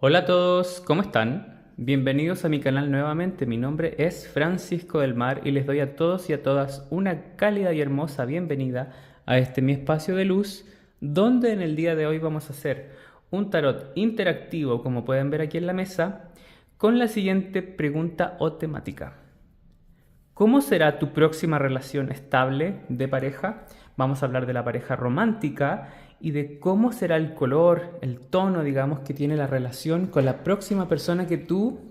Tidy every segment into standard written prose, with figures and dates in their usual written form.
Hola a todos, ¿cómo están? Bienvenidos a mi canal nuevamente. Mi nombre es Francisco del Mar y les doy a todos y a todas una cálida y hermosa bienvenida a este mi espacio de luz, donde en el día de hoy vamos a hacer un tarot interactivo, como pueden ver aquí en la mesa, con la siguiente pregunta o temática. ¿Cómo será tu próxima relación estable de pareja? Vamos a hablar de la pareja romántica y de cómo será el color, el tono, digamos, que tiene la relación con la próxima persona que tú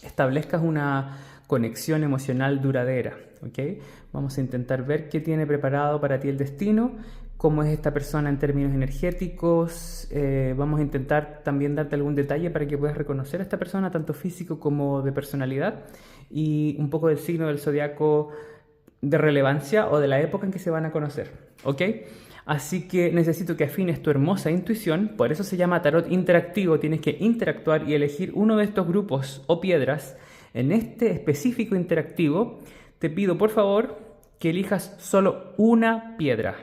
establezcas una conexión emocional duradera, ¿ok? Vamos a intentar ver qué tiene preparado para ti el destino, cómo es esta persona en términos energéticos. Vamos a intentar también darte algún detalle para que puedas reconocer a esta persona, tanto físico como de personalidad, y un poco del signo del zodiaco de relevancia o de la época en que se van a conocer, ¿ok? Así que necesito que afines tu hermosa intuición, por eso se llama tarot interactivo, tienes que interactuar y elegir uno de estos grupos o piedras. En este específico interactivo, te pido por favor que elijas solo una piedra,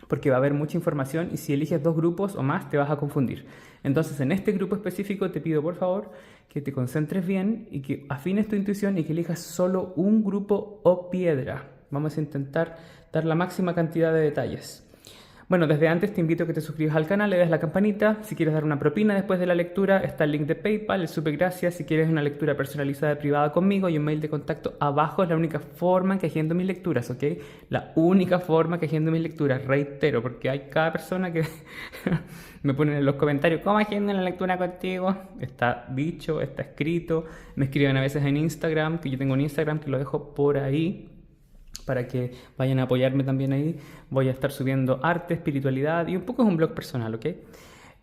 porque va a haber mucha información y si eliges dos grupos o más te vas a confundir. Entonces en este grupo específico te pido por favor que te concentres bien y que afines tu intuición y que elijas solo un grupo o piedra. Vamos a intentar dar la máxima cantidad de detalles. Bueno, desde antes te invito a que te suscribas al canal, le des la campanita. Si quieres dar una propina después de la lectura, está el link de PayPal, es súper gracias. Si quieres una lectura personalizada y privada conmigo y un mail de contacto abajo, es la única forma en que agendo mis lecturas, ¿ok? La única forma que agendo mis lecturas, reitero, porque hay cada persona que me ponen en los comentarios, ¿cómo agendo la lectura contigo? Está dicho, está escrito. Me escriben a veces en Instagram, que yo tengo un Instagram que lo dejo por ahí, para que vayan a apoyarme también ahí. Voy a estar subiendo arte, espiritualidad y un poco es un blog personal, ¿ok?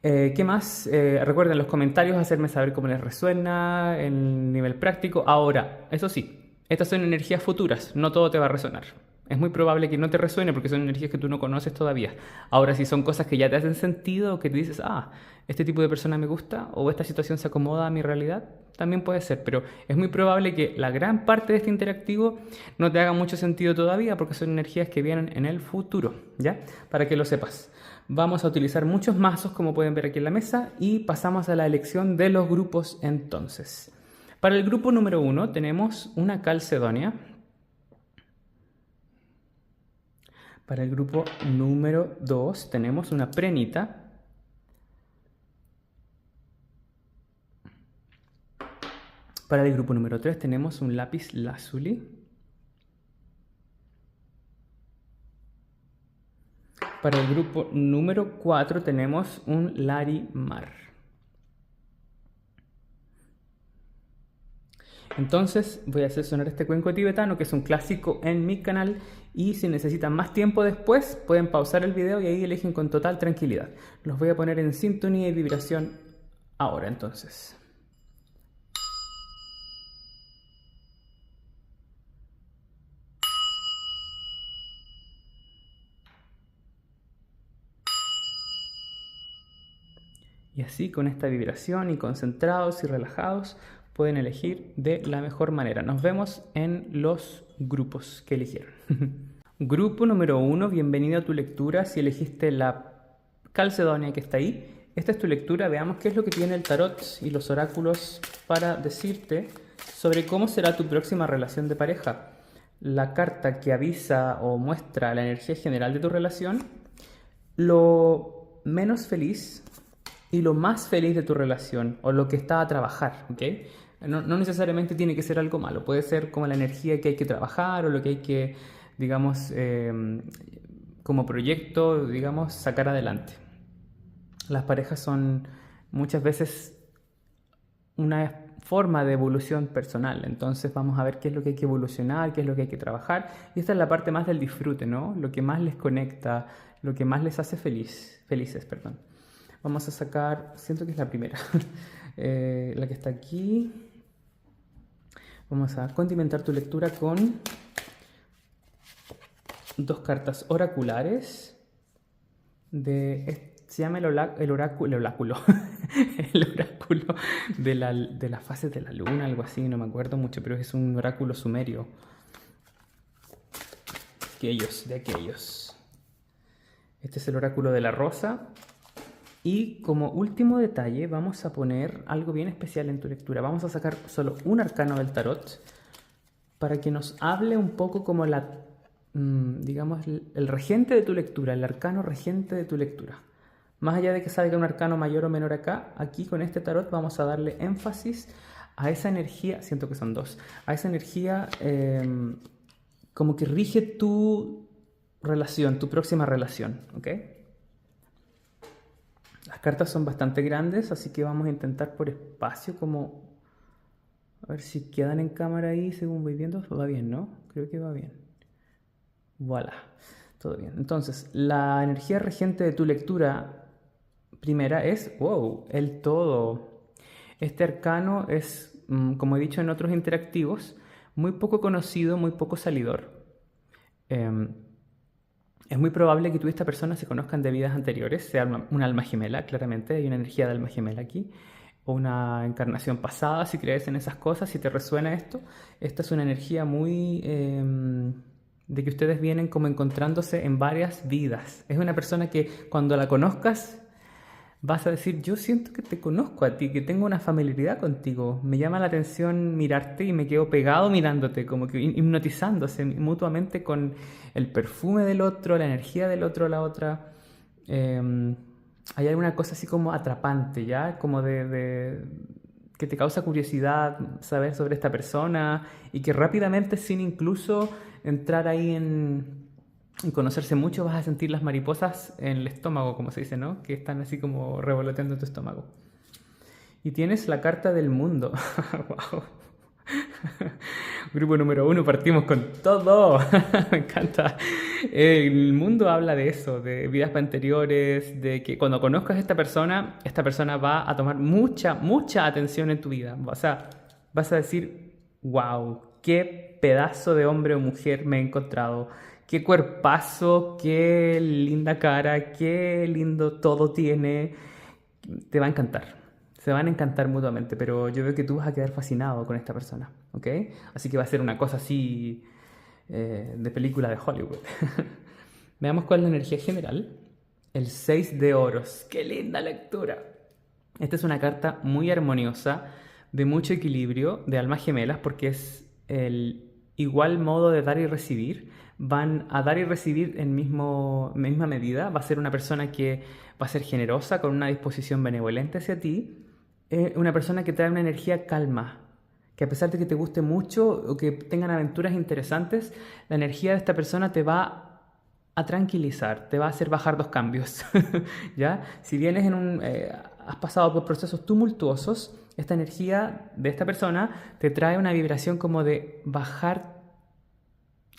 ¿Qué más? Recuerden en los comentarios hacerme saber cómo les resuena el nivel práctico. Ahora, eso sí, estas son energías futuras, no todo te va a resonar. Es muy probable que no te resuene porque son energías que tú no conoces todavía. Ahora, si son cosas que ya te hacen sentido o que tú dices, este tipo de persona me gusta o esta situación se acomoda a mi realidad, también puede ser. Pero es muy probable que la gran parte de este interactivo no te haga mucho sentido todavía porque son energías que vienen en el futuro, ¿ya? Para que lo sepas. Vamos a utilizar muchos mazos como pueden ver aquí en la mesa y pasamos a la elección de los grupos entonces. Para el grupo número 1 tenemos una calcedonia. Para el grupo número 2 tenemos una prenita. Para el grupo número 3 tenemos un lápiz lazuli. Para el grupo número 4 tenemos un larimar. Entonces voy a hacer sonar este cuenco tibetano, que es un clásico en mi canal, y si necesitan más tiempo después pueden pausar el video y ahí eligen con total tranquilidad. Los voy a poner en sintonía y vibración ahora entonces. Y así con esta vibración y concentrados y relajados pueden elegir de la mejor manera. Nos vemos en los grupos que eligieron. Grupo número 1, bienvenido a tu lectura. Si elegiste la calcedonia que está ahí, esta es tu lectura. Veamos qué es lo que tiene el tarot y los oráculos para decirte sobre cómo será tu próxima relación de pareja. La carta que avisa o muestra la energía general de tu relación, lo menos feliz y lo más feliz de tu relación o lo que está a trabajar, ¿ok? No necesariamente tiene que ser algo malo, puede ser como la energía que hay que trabajar o lo que hay que, digamos, como proyecto, digamos, sacar adelante. Las parejas son muchas veces una forma de evolución personal, entonces vamos a ver qué es lo que hay que evolucionar, qué es lo que hay que trabajar, y esta es la parte más del disfrute, ¿no? Lo que más les conecta, lo que más les hace felices, perdón. Vamos a sacar, siento que es la primera, la que está aquí. Vamos a condimentar tu lectura con dos cartas oraculares. Se llama el oráculo, el oráculo de las fases de la luna, algo así, no me acuerdo mucho, pero es un oráculo sumerio. De aquellos. Este es el oráculo de la rosa. Y como último detalle, vamos a poner algo bien especial en tu lectura. Vamos a sacar solo un arcano del tarot para que nos hable un poco como digamos, el regente de tu lectura, el arcano regente de tu lectura. Más allá de que salga un arcano mayor o menor acá, aquí con este tarot vamos a darle énfasis a esa energía, siento que son dos, a esa energía como que rige tu relación, tu próxima relación, ¿ok? Las cartas son bastante grandes, así que vamos a intentar por espacio como... A ver si quedan en cámara ahí según voy viendo. Va bien, ¿no? Creo que va bien. Voilà, todo bien. Entonces, la energía regente de tu lectura primera es, wow, el todo. Este arcano es, como he dicho en otros interactivos, muy poco conocido, muy poco salidor. Es muy probable que tú y esta persona se conozcan de vidas anteriores, sea un alma gemela, claramente, hay una energía de alma gemela aquí, o una encarnación pasada, si crees en esas cosas, si te resuena esto. Esta es una energía muy de que ustedes vienen como encontrándose en varias vidas. Es una persona que cuando la conozcas vas a decir, yo siento que te conozco a ti, que tengo una familiaridad contigo. Me llama la atención mirarte y me quedo pegado mirándote, como que hipnotizándose mutuamente con el perfume del otro, la energía del otro, la otra. Hay alguna cosa así como atrapante, ¿ya? Como que te causa curiosidad saber sobre esta persona y que rápidamente, sin incluso entrar ahí en conocerse mucho, vas a sentir las mariposas en el estómago, como se dice, ¿no? Que están así como revoloteando en tu estómago. Y tienes la carta del mundo. ¡Wow! Grupo número 1, partimos con todo. Me encanta. El mundo habla de eso, de vidas anteriores, de que cuando conozcas a esta persona va a tomar mucha, mucha atención en tu vida. O sea, vas a decir, wow, qué pedazo de hombre o mujer me he encontrado. Qué cuerpazo, qué linda cara, qué lindo todo tiene. Te va a encantar. Se van a encantar mutuamente, pero yo veo que tú vas a quedar fascinado con esta persona, ¿ok? Así que va a ser una cosa así de película de Hollywood. Veamos cuál es la energía general. El 6 de oros. ¡Qué linda lectura! Esta es una carta muy armoniosa, de mucho equilibrio, de almas gemelas, porque es el igual modo de dar y recibir. Van a dar y recibir en misma medida. Va a ser una persona que va a ser generosa, con una disposición benevolente hacia ti. Una persona que trae una energía calma, que a pesar de que te guste mucho o que tengan aventuras interesantes, la energía de esta persona te va a tranquilizar, te va a hacer bajar 2 cambios, ¿ya? Si vienes has pasado por procesos tumultuosos, esta energía de esta persona te trae una vibración como de bajar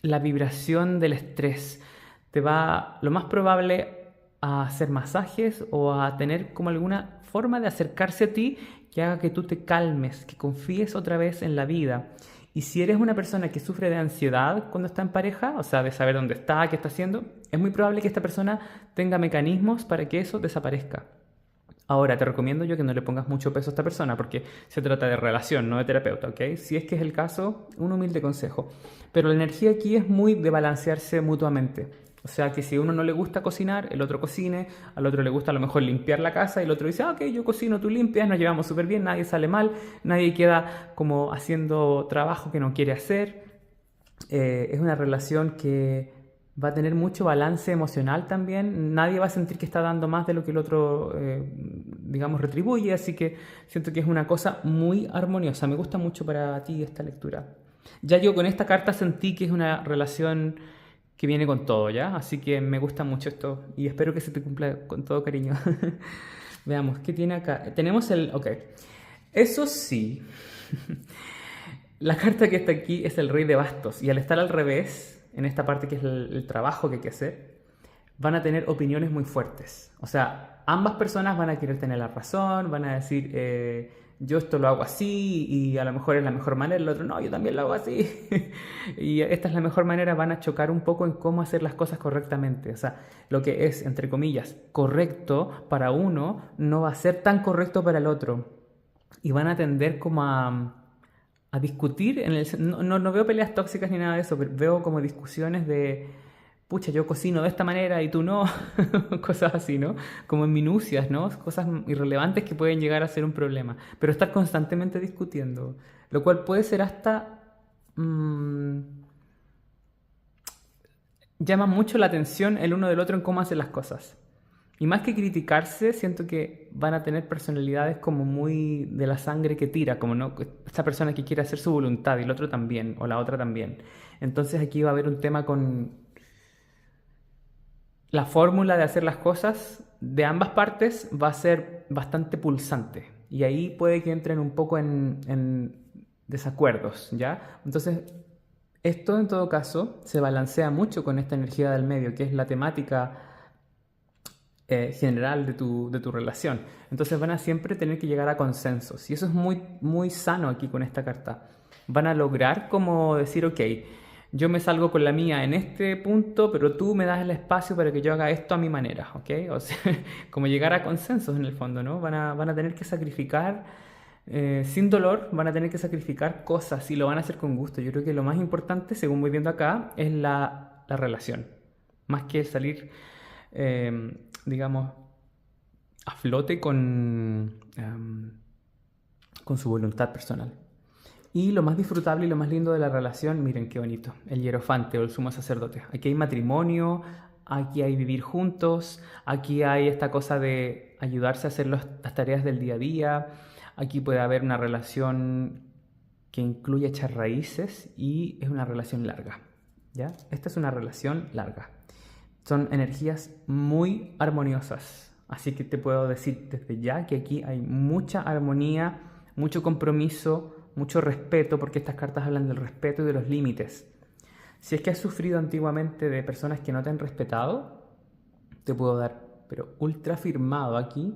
la vibración del estrés. Te va, lo más probable, a hacer masajes o a tener como alguna forma de acercarse a ti que haga que tú te calmes, que confíes otra vez en la vida. Y si eres una persona que sufre de ansiedad cuando está en pareja, o sea, de saber dónde está, qué está haciendo, es muy probable que esta persona tenga mecanismos para que eso desaparezca. Ahora, te recomiendo yo que no le pongas mucho peso a esta persona porque se trata de relación, no de terapeuta, ¿ok? Si es que es el caso, un humilde consejo. Pero la energía aquí es muy de balancearse mutuamente. O sea, que si a uno no le gusta cocinar, el otro cocine, al otro le gusta a lo mejor limpiar la casa y el otro dice, ok, yo cocino, tú limpias, nos llevamos súper bien, nadie sale mal, nadie queda como haciendo trabajo que no quiere hacer. Es una relación que va a tener mucho balance emocional también. Nadie va a sentir que está dando más de lo que el otro, digamos, retribuye. Así que siento que es una cosa muy armoniosa. Me gusta mucho para ti esta lectura. Ya yo con esta carta sentí que es una relación que viene con todo, ¿ya? Así que me gusta mucho esto y espero que se te cumpla con todo cariño. Veamos, ¿qué tiene acá? Tenemos ok. Eso sí, la carta que está aquí es el Rey de Bastos y al estar al revés, en esta parte que es el trabajo que hay que hacer, van a tener opiniones muy fuertes. O sea, ambas personas van a querer tener la razón, van a decir, yo esto lo hago así y a lo mejor es la mejor manera, el otro no, yo también lo hago así. Y esta es la mejor manera, van a chocar un poco en cómo hacer las cosas correctamente. O sea, lo que es, entre comillas, correcto para uno no va a ser tan correcto para el otro. Y van a tender como a discutir, no veo peleas tóxicas ni nada de eso, pero veo como discusiones de pucha, yo cocino de esta manera y tú no, cosas así, ¿no? Como en minucias, ¿no? Cosas irrelevantes que pueden llegar a ser un problema, pero estar constantemente discutiendo, lo cual puede ser hasta... llama mucho la atención el uno del otro en cómo hacen las cosas. Y más que criticarse, siento que van a tener personalidades como muy de la sangre que tira, como no esta persona que quiere hacer su voluntad y el otro también, o la otra también. Entonces aquí va a haber un tema con la fórmula de hacer las cosas de ambas partes va a ser bastante pulsante. Y ahí puede que entren un poco en desacuerdos, ¿ya? Entonces, esto en todo caso se balancea mucho con esta energía del medio, que es la temática general de tu relación. Entonces van a siempre tener que llegar a consensos. Y eso es muy, muy sano aquí con esta carta. Van a lograr como decir, ok, yo me salgo con la mía en este punto, pero tú me das el espacio para que yo haga esto a mi manera, ¿ok? O sea, como llegar a consensos en el fondo, ¿no? Van a tener que sacrificar, sin dolor, van a tener que sacrificar cosas y lo van a hacer con gusto. Yo creo que lo más importante, según voy viendo acá, es la relación. Más que salir, digamos, a flote con su voluntad personal. Y lo más disfrutable y lo más lindo de la relación, miren qué bonito, el hierofante o el sumo sacerdote. Aquí hay matrimonio, aquí hay vivir juntos, aquí hay esta cosa de ayudarse a hacer las tareas del día a día, aquí puede haber una relación que incluye echar raíces y es una relación larga, ¿ya? Esta es una relación larga. Son energías muy armoniosas, así que te puedo decir desde ya que aquí hay mucha armonía, mucho compromiso, mucho respeto, porque estas cartas hablan del respeto y de los límites. Si es que has sufrido antiguamente de personas que no te han respetado, te puedo dar, pero ultra firmado aquí,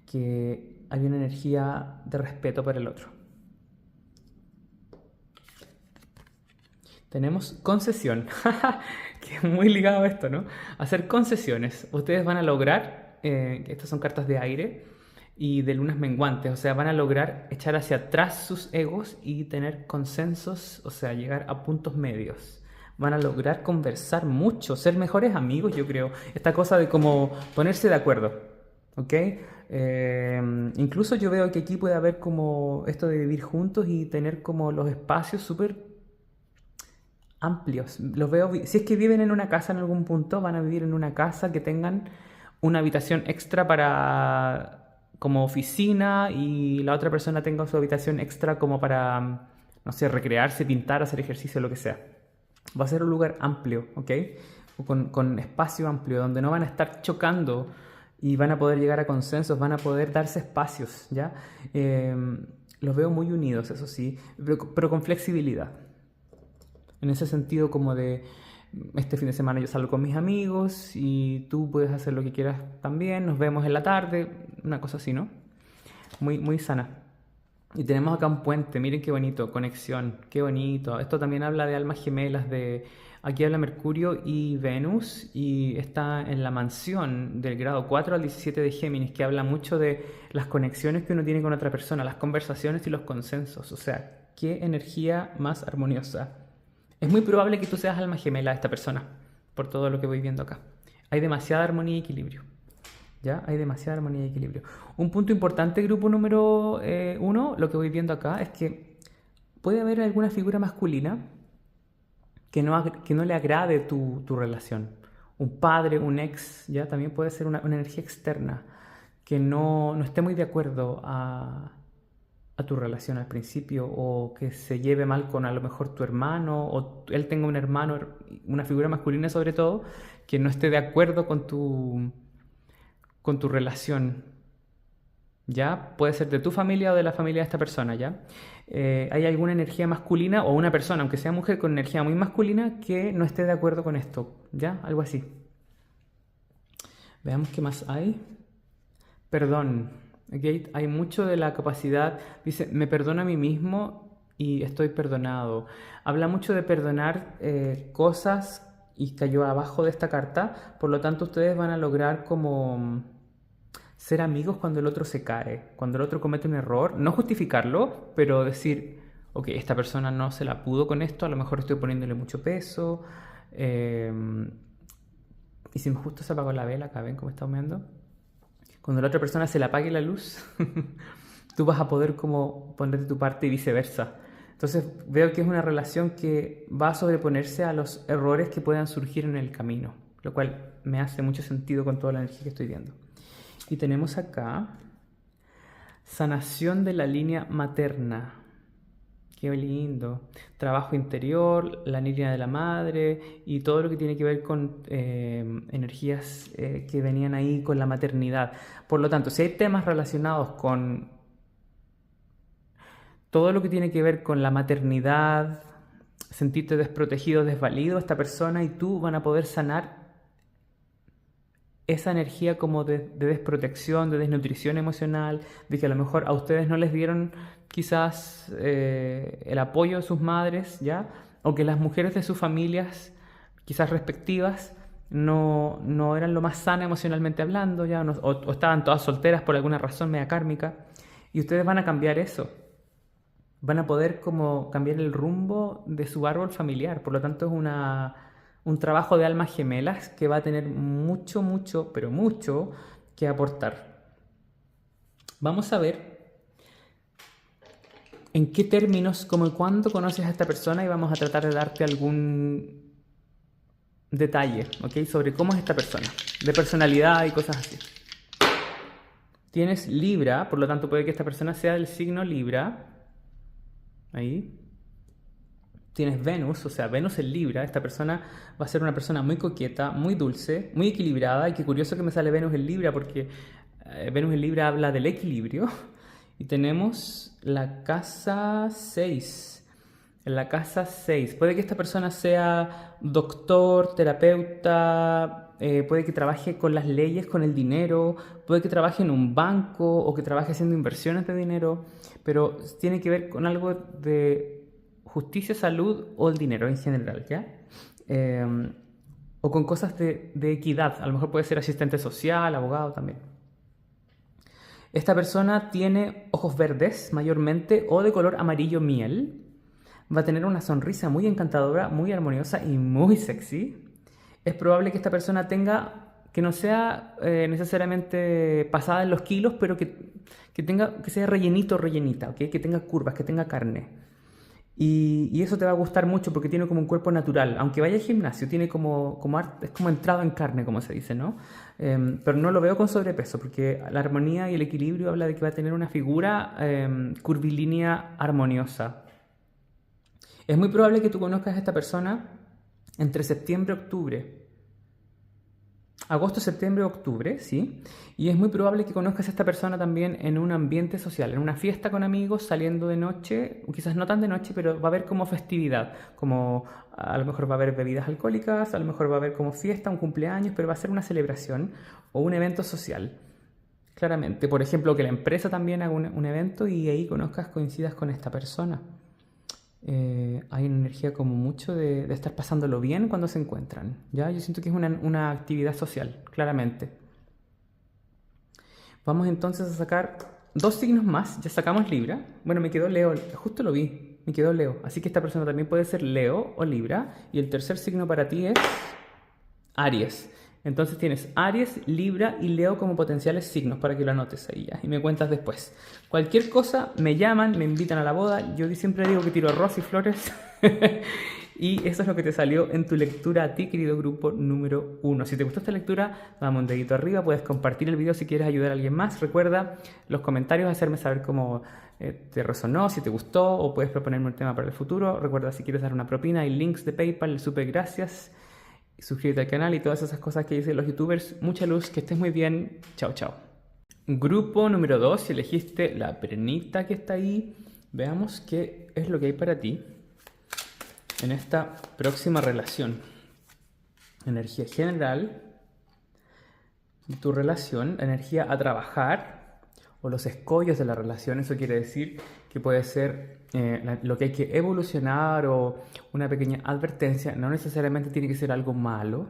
que hay una energía de respeto para el otro. Tenemos concesión, que es muy ligado a esto, ¿no? Hacer concesiones. Ustedes van a lograr, estas son cartas de aire, y de lunas menguantes, o sea, van a lograr echar hacia atrás sus egos y tener consensos, o sea, llegar a puntos medios. Van a lograr conversar mucho, ser mejores amigos, yo creo. Esta cosa de como ponerse de acuerdo, ¿ok? Incluso yo veo que aquí puede haber como esto de vivir juntos y tener como los espacios súper amplios. Los veo, si es que viven en una casa en algún punto, van a vivir en una casa que tengan una habitación extra para como oficina y la otra persona tenga su habitación extra como para, no sé, recrearse, pintar, hacer ejercicio, lo que sea. Va a ser un lugar amplio, ¿ok? Con espacio amplio, donde no van a estar chocando y van a poder llegar a consensos, van a poder darse espacios, ¿ya? Los veo muy unidos, eso sí, pero con flexibilidad. En ese sentido como de este fin de semana yo salgo con mis amigos y tú puedes hacer lo que quieras también, nos vemos en la tarde, una cosa así, ¿no? Muy, muy sana. Y tenemos acá un puente, miren qué bonito, conexión, qué bonito. Esto también habla de almas gemelas, aquí habla Mercurio y Venus y está en la mansión del grado 4 al 17 de Géminis, que habla mucho de las conexiones que uno tiene con otra persona, las conversaciones y los consensos. O sea, qué energía más armoniosa. Es muy probable que tú seas alma gemela de esta persona, por todo lo que voy viendo acá. Hay demasiada armonía y equilibrio. ¿Ya? Hay demasiada armonía y equilibrio. Un punto importante, grupo número 1, lo que voy viendo acá, es que puede haber alguna figura masculina que no le agrade tu relación. Un padre, un ex, ¿ya? También puede ser una energía externa que no esté muy de acuerdo a tu relación al principio, o que se lleve mal con a lo mejor tu hermano, o él tenga un hermano, una figura masculina sobre todo, que no esté de acuerdo con tu relación, ¿ya? Puede ser de tu familia o de la familia de esta persona, ¿ya? Hay alguna energía masculina o una persona, aunque sea mujer, con energía muy masculina que no esté de acuerdo con esto, ¿ya? Algo así. Veamos qué más hay. Perdón. Okay, hay mucho de la capacidad, dice, me perdono a mí mismo y estoy perdonado. Habla mucho de perdonar cosas y cayó abajo de esta carta, por lo tanto ustedes van a lograr como ser amigos cuando el otro se cae, cuando el otro comete un error, no justificarlo, pero decir, ok, esta persona no se la pudo con esto, a lo mejor estoy poniéndole mucho peso, y si justo se apagó la vela, acá ven cómo está humeando, cuando la otra persona se le apague la luz, tú vas a poder como poner de tu parte y viceversa. Entonces veo que es una relación que va a sobreponerse a los errores que puedan surgir en el camino, lo cual me hace mucho sentido con toda la energía que estoy viendo. Y tenemos acá sanación de la línea materna. Qué lindo. Trabajo interior, la línea de la madre y todo lo que tiene que ver con energías que venían ahí con la maternidad. Por lo tanto, si hay temas relacionados con todo lo que tiene que ver con la maternidad, sentirte desprotegido, desvalido, esta persona y tú van a poder sanar esa energía como de desprotección, de desnutrición emocional, de que a lo mejor a ustedes no les dieron quizás el apoyo de sus madres, ¿ya? O que las mujeres de sus familias, quizás respectivas, no eran lo más sana emocionalmente hablando, ¿ya? O estaban todas solteras por alguna razón media kármica, y ustedes van a cambiar eso. Van a poder como cambiar el rumbo de su árbol familiar. Por lo tanto, es un trabajo de almas gemelas que va a tener mucho, mucho, pero mucho que aportar. Vamos a ver en qué términos, cómo y cuándo conoces a esta persona y vamos a tratar de darte algún detalle, ¿ok? Sobre cómo es esta persona, de personalidad y cosas así. Tienes Libra, por lo tanto puede que esta persona sea del signo Libra. Ahí. Tienes Venus, o sea, Venus en Libra. Esta persona va a ser una persona muy coqueta, muy dulce, muy equilibrada. Y qué curioso que me sale Venus en Libra porque Venus en Libra habla del equilibrio. Y tenemos la casa 6. En la casa 6. Puede que esta persona sea doctor, terapeuta, puede que trabaje con las leyes, con el dinero, puede que trabaje en un banco o que trabaje haciendo inversiones de dinero, pero tiene que ver con algo de justicia, salud o el dinero en general, ¿ya? O con cosas de equidad, a lo mejor puede ser asistente social, abogado también. Esta persona tiene ojos verdes mayormente o de color amarillo miel. Va a tener una sonrisa muy encantadora, muy armoniosa y muy sexy. Es probable que esta persona que no sea necesariamente pasada en los kilos, pero que sea rellenito o rellenita, ¿okay? Que tenga curvas, que tenga carne. Y eso te va a gustar mucho porque tiene como un cuerpo natural. Aunque vaya al gimnasio, tiene es como entrado en carne, como se dice, ¿no? Pero no lo veo con sobrepeso porque la armonía y el equilibrio habla de que va a tener una figura curvilínea armoniosa. Es muy probable que tú conozcas a esta persona entre septiembre y octubre. Agosto, septiembre, octubre, ¿sí? Y es muy probable que conozcas a esta persona también en un ambiente social, en una fiesta con amigos, saliendo de noche, quizás no tan de noche, pero va a haber como festividad, como a lo mejor va a haber bebidas alcohólicas, a lo mejor va a haber como fiesta, un cumpleaños, pero va a ser una celebración o un evento social. Claramente, por ejemplo, que la empresa también haga un evento y ahí coincidas con esta persona. Hay una energía como mucho de estar pasándolo bien cuando se encuentran, ¿ya? Yo siento que es una actividad social, claramente. Vamos entonces a sacar 2 signos más. Ya sacamos Libra. Bueno, me quedó Leo, justo lo vi, me quedó Leo. Así que esta persona también puede ser Leo o Libra. Y el tercer signo para ti es Aries. Entonces tienes Aries, Libra y Leo como potenciales signos para que lo anotes ahí ya y me cuentas después. Cualquier cosa, me llaman, me invitan a la boda. Yo siempre digo que tiro arroz y flores. Y eso es lo que te salió en tu lectura a ti, querido grupo número 1. Si te gustó esta lectura, dame un dedito arriba. Puedes compartir el video si quieres ayudar a alguien más. Recuerda los comentarios, hacerme saber cómo te resonó, si te gustó o puedes proponerme un tema para el futuro. Recuerda si quieres dar una propina, hay links de PayPal, súper gracias. Suscríbete al canal y todas esas cosas que dicen los youtubers. Mucha luz, que estés muy bien. Chao, chao. Grupo número 2, si elegiste la perenita que está ahí, veamos qué es lo que hay para ti en esta próxima relación. Energía general de tu relación, energía a trabajar o los escollos de la relación. Eso quiere decir que puede ser lo que hay que evolucionar o una pequeña advertencia. No necesariamente tiene que ser algo malo.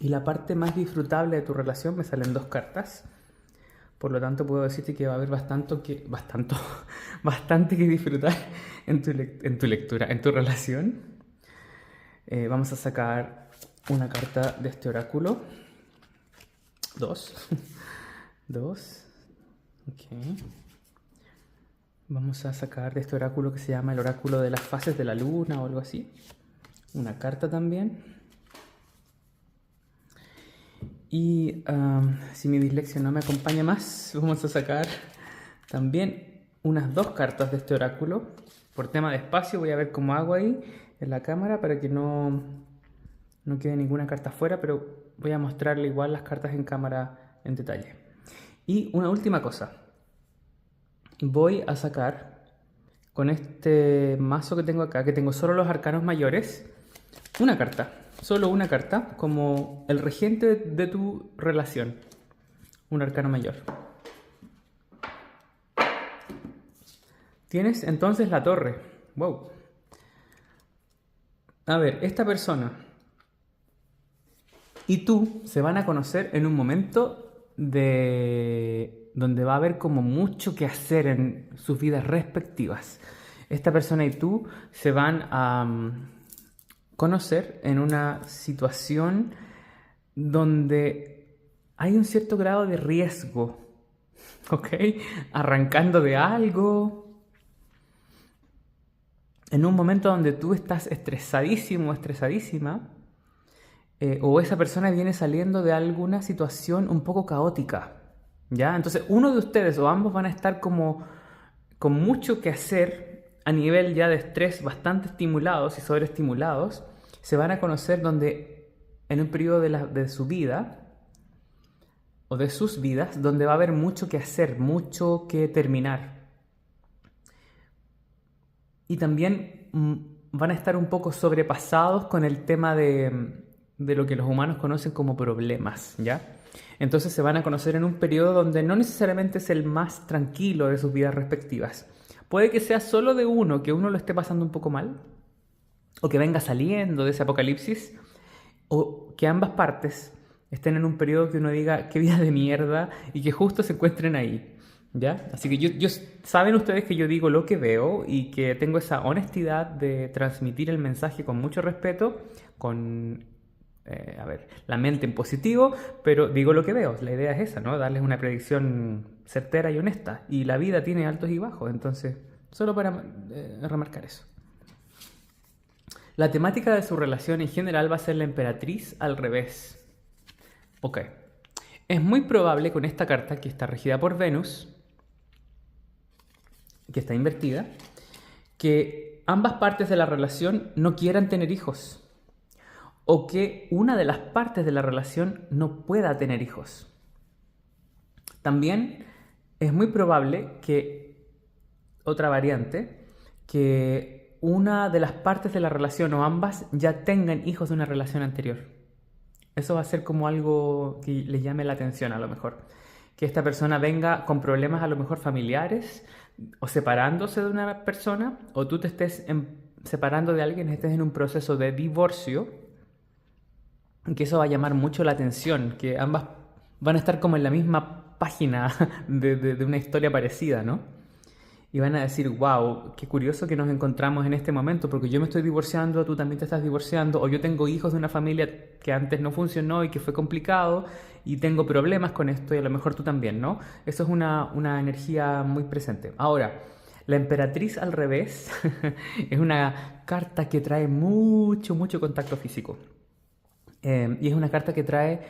Y la parte más disfrutable de tu relación, me salen 2 cartas. Por lo tanto, puedo decirte que va a haber bastante que disfrutar en tu lectura, en tu relación. Vamos a sacar una carta de este oráculo. Dos. Dos. Ok. Vamos a sacar de este oráculo que se llama el oráculo de las fases de la luna o algo así. Una carta también. Y si mi dislexia no me acompaña más, vamos a sacar también unas dos cartas de este oráculo. Por tema de espacio voy a ver cómo hago ahí en la cámara para que no quede ninguna carta fuera, pero voy a mostrarle igual las cartas en cámara en detalle. Y una última cosa. Voy a sacar con este mazo que tengo acá, que tengo solo los arcanos mayores, una carta. Solo una carta, como el regente de tu relación. Un arcano mayor. Tienes entonces la torre. Wow. A ver, esta persona y tú se van a conocer en un momento donde va a haber como mucho que hacer en sus vidas respectivas. Esta persona y tú se van a conocer en una situación donde hay un cierto grado de riesgo, ¿ok? Arrancando de algo, en un momento donde tú estás estresadísimo o estresadísima, o esa persona viene saliendo de alguna situación un poco caótica, ¿ya? Entonces uno de ustedes o ambos van a estar como con mucho que hacer a nivel ya de estrés bastante estimulados y sobreestimulados. Se van a conocer donde en un periodo de su vida o de sus vidas donde va a haber mucho que hacer, mucho que terminar. Y también van a estar un poco sobrepasados con el tema de lo que los humanos conocen como problemas, ¿ya? Entonces se van a conocer en un periodo donde no necesariamente es el más tranquilo de sus vidas respectivas. Puede que sea solo de uno, que uno lo esté pasando un poco mal, o que venga saliendo de ese apocalipsis, o que ambas partes estén en un periodo que uno diga qué vida de mierda y que justo se encuentren ahí, ¿ya? Así que saben ustedes que yo digo lo que veo y que tengo esa honestidad de transmitir el mensaje con mucho respeto, con la mente en positivo, pero digo lo que veo. La idea es esa, ¿no? Darles una predicción certera y honesta. Y la vida tiene altos y bajos, entonces, solo para remarcar eso. La temática de su relación en general va a ser la emperatriz al revés. Ok. Es muy probable con esta carta, que está regida por Venus, que está invertida, que ambas partes de la relación no quieran tener hijos. O que una de las partes de la relación no pueda tener hijos. También es muy probable que, otra variante, que una de las partes de la relación o ambas ya tengan hijos de una relación anterior. Eso va a ser como algo que le llame la atención a lo mejor. Que esta persona venga con problemas a lo mejor familiares o separándose de una persona, o tú te estés separando de alguien, estés en un proceso de divorcio, que eso va a llamar mucho la atención, que ambas van a estar como en la misma página de una historia parecida, ¿no? Y van a decir, wow, qué curioso que nos encontramos en este momento, porque yo me estoy divorciando, tú también te estás divorciando, o yo tengo hijos de una familia que antes no funcionó y que fue complicado, y tengo problemas con esto, y a lo mejor tú también, ¿no? Eso es una energía muy presente. Ahora, la emperatriz al revés es una carta que trae mucho contacto físico. Y es una carta que trae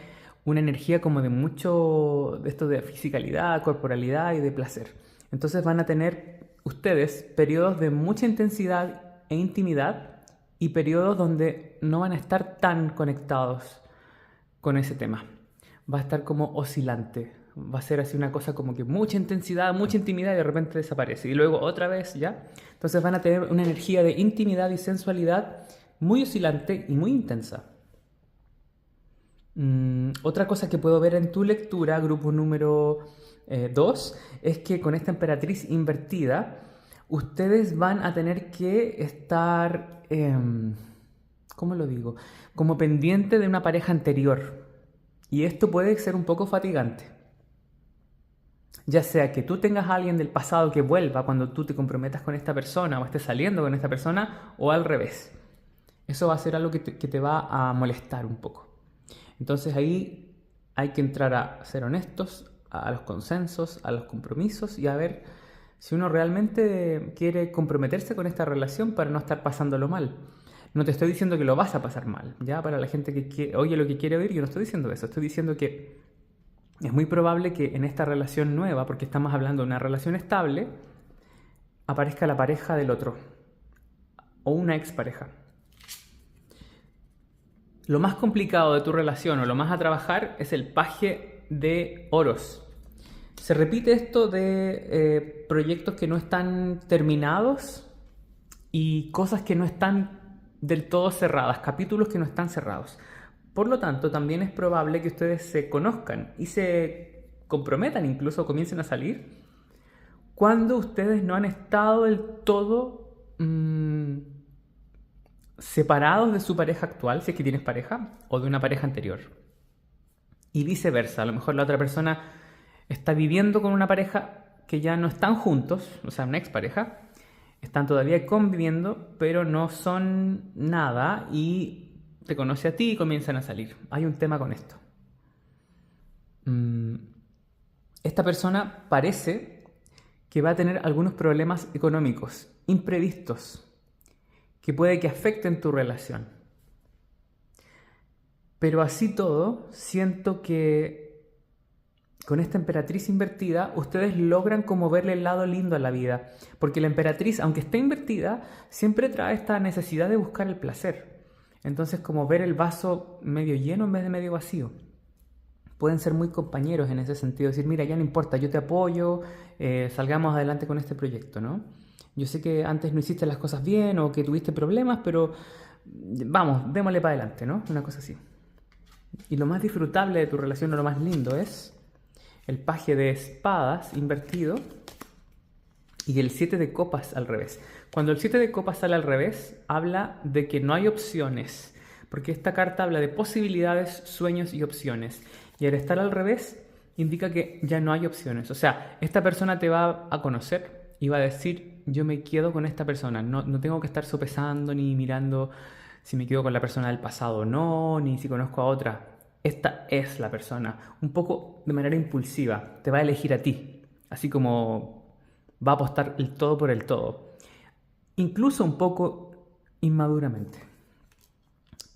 una energía como de mucho de esto de fisicalidad, corporalidad y de placer. Entonces van a tener ustedes periodos de mucha intensidad e intimidad y periodos donde no van a estar tan conectados con ese tema. Va a estar como oscilante. Va a ser así una cosa como que mucha intensidad, mucha intimidad y de repente desaparece. Y luego otra vez, ¿ya? Entonces van a tener una energía de intimidad y sensualidad muy oscilante y muy intensa. Otra cosa que puedo ver en tu lectura, grupo número 2, es que con esta emperatriz invertida, ustedes van a tener que estar, ¿cómo lo digo? Como pendiente de una pareja anterior. Y esto puede ser un poco fatigante. Ya sea que tú tengas a alguien del pasado que vuelva cuando tú te comprometas con esta persona o estés saliendo con esta persona, o al revés. Eso va a ser algo que te va a molestar un poco. Entonces ahí hay que entrar a ser honestos, a los consensos, a los compromisos y a ver si uno realmente quiere comprometerse con esta relación para no estar pasándolo mal. No te estoy diciendo que lo vas a pasar mal, ¿ya? Para la gente que oye lo que quiere oír, yo no estoy diciendo eso. Estoy diciendo que es muy probable que en esta relación nueva, porque estamos hablando de una relación estable, aparezca la pareja del otro o una expareja. Lo más complicado de tu relación o lo más a trabajar es el paje de oros. Se repite esto de proyectos que no están terminados y cosas que no están del todo cerradas, capítulos que no están cerrados. Por lo tanto, también es probable que ustedes se conozcan y se comprometan, incluso comiencen a salir, cuando ustedes no han estado del todo separados de su pareja actual, si es que tienes pareja, o de una pareja anterior. Y viceversa, a lo mejor la otra persona está viviendo con una pareja que ya no están juntos, o sea, una expareja, están todavía conviviendo, pero no son nada y te conoce a ti y comienzan a salir. Hay un tema con esto. Esta persona parece que va a tener algunos problemas económicos imprevistos que puede que afecten tu relación. Pero así todo, siento que con esta emperatriz invertida, ustedes logran como verle el lado lindo a la vida. Porque la emperatriz, aunque esté invertida, siempre trae esta necesidad de buscar el placer. Entonces, como ver el vaso medio lleno en vez de medio vacío. Pueden ser muy compañeros en ese sentido. Decir, mira, ya no importa, yo te apoyo, salgamos adelante con este proyecto, ¿no? Yo sé que antes no hiciste las cosas bien o que tuviste problemas, pero vamos, démosle para adelante, ¿no? Una cosa así. Y lo más disfrutable de tu relación o lo más lindo es el paje de espadas invertido y el 7 de copas al revés. Cuando el 7 de copas sale al revés, habla de que no hay opciones, porque esta carta habla de posibilidades, sueños y opciones. Y al estar al revés, indica que ya no hay opciones. O sea, esta persona te va a conocer y va a decir, yo me quedo con esta persona. No tengo que estar sopesando ni mirando si me quedo con la persona del pasado o no, ni si conozco a otra. Esta es la persona, un poco de manera impulsiva, te va a elegir a ti, así como va a apostar el todo por el todo, incluso un poco inmaduramente,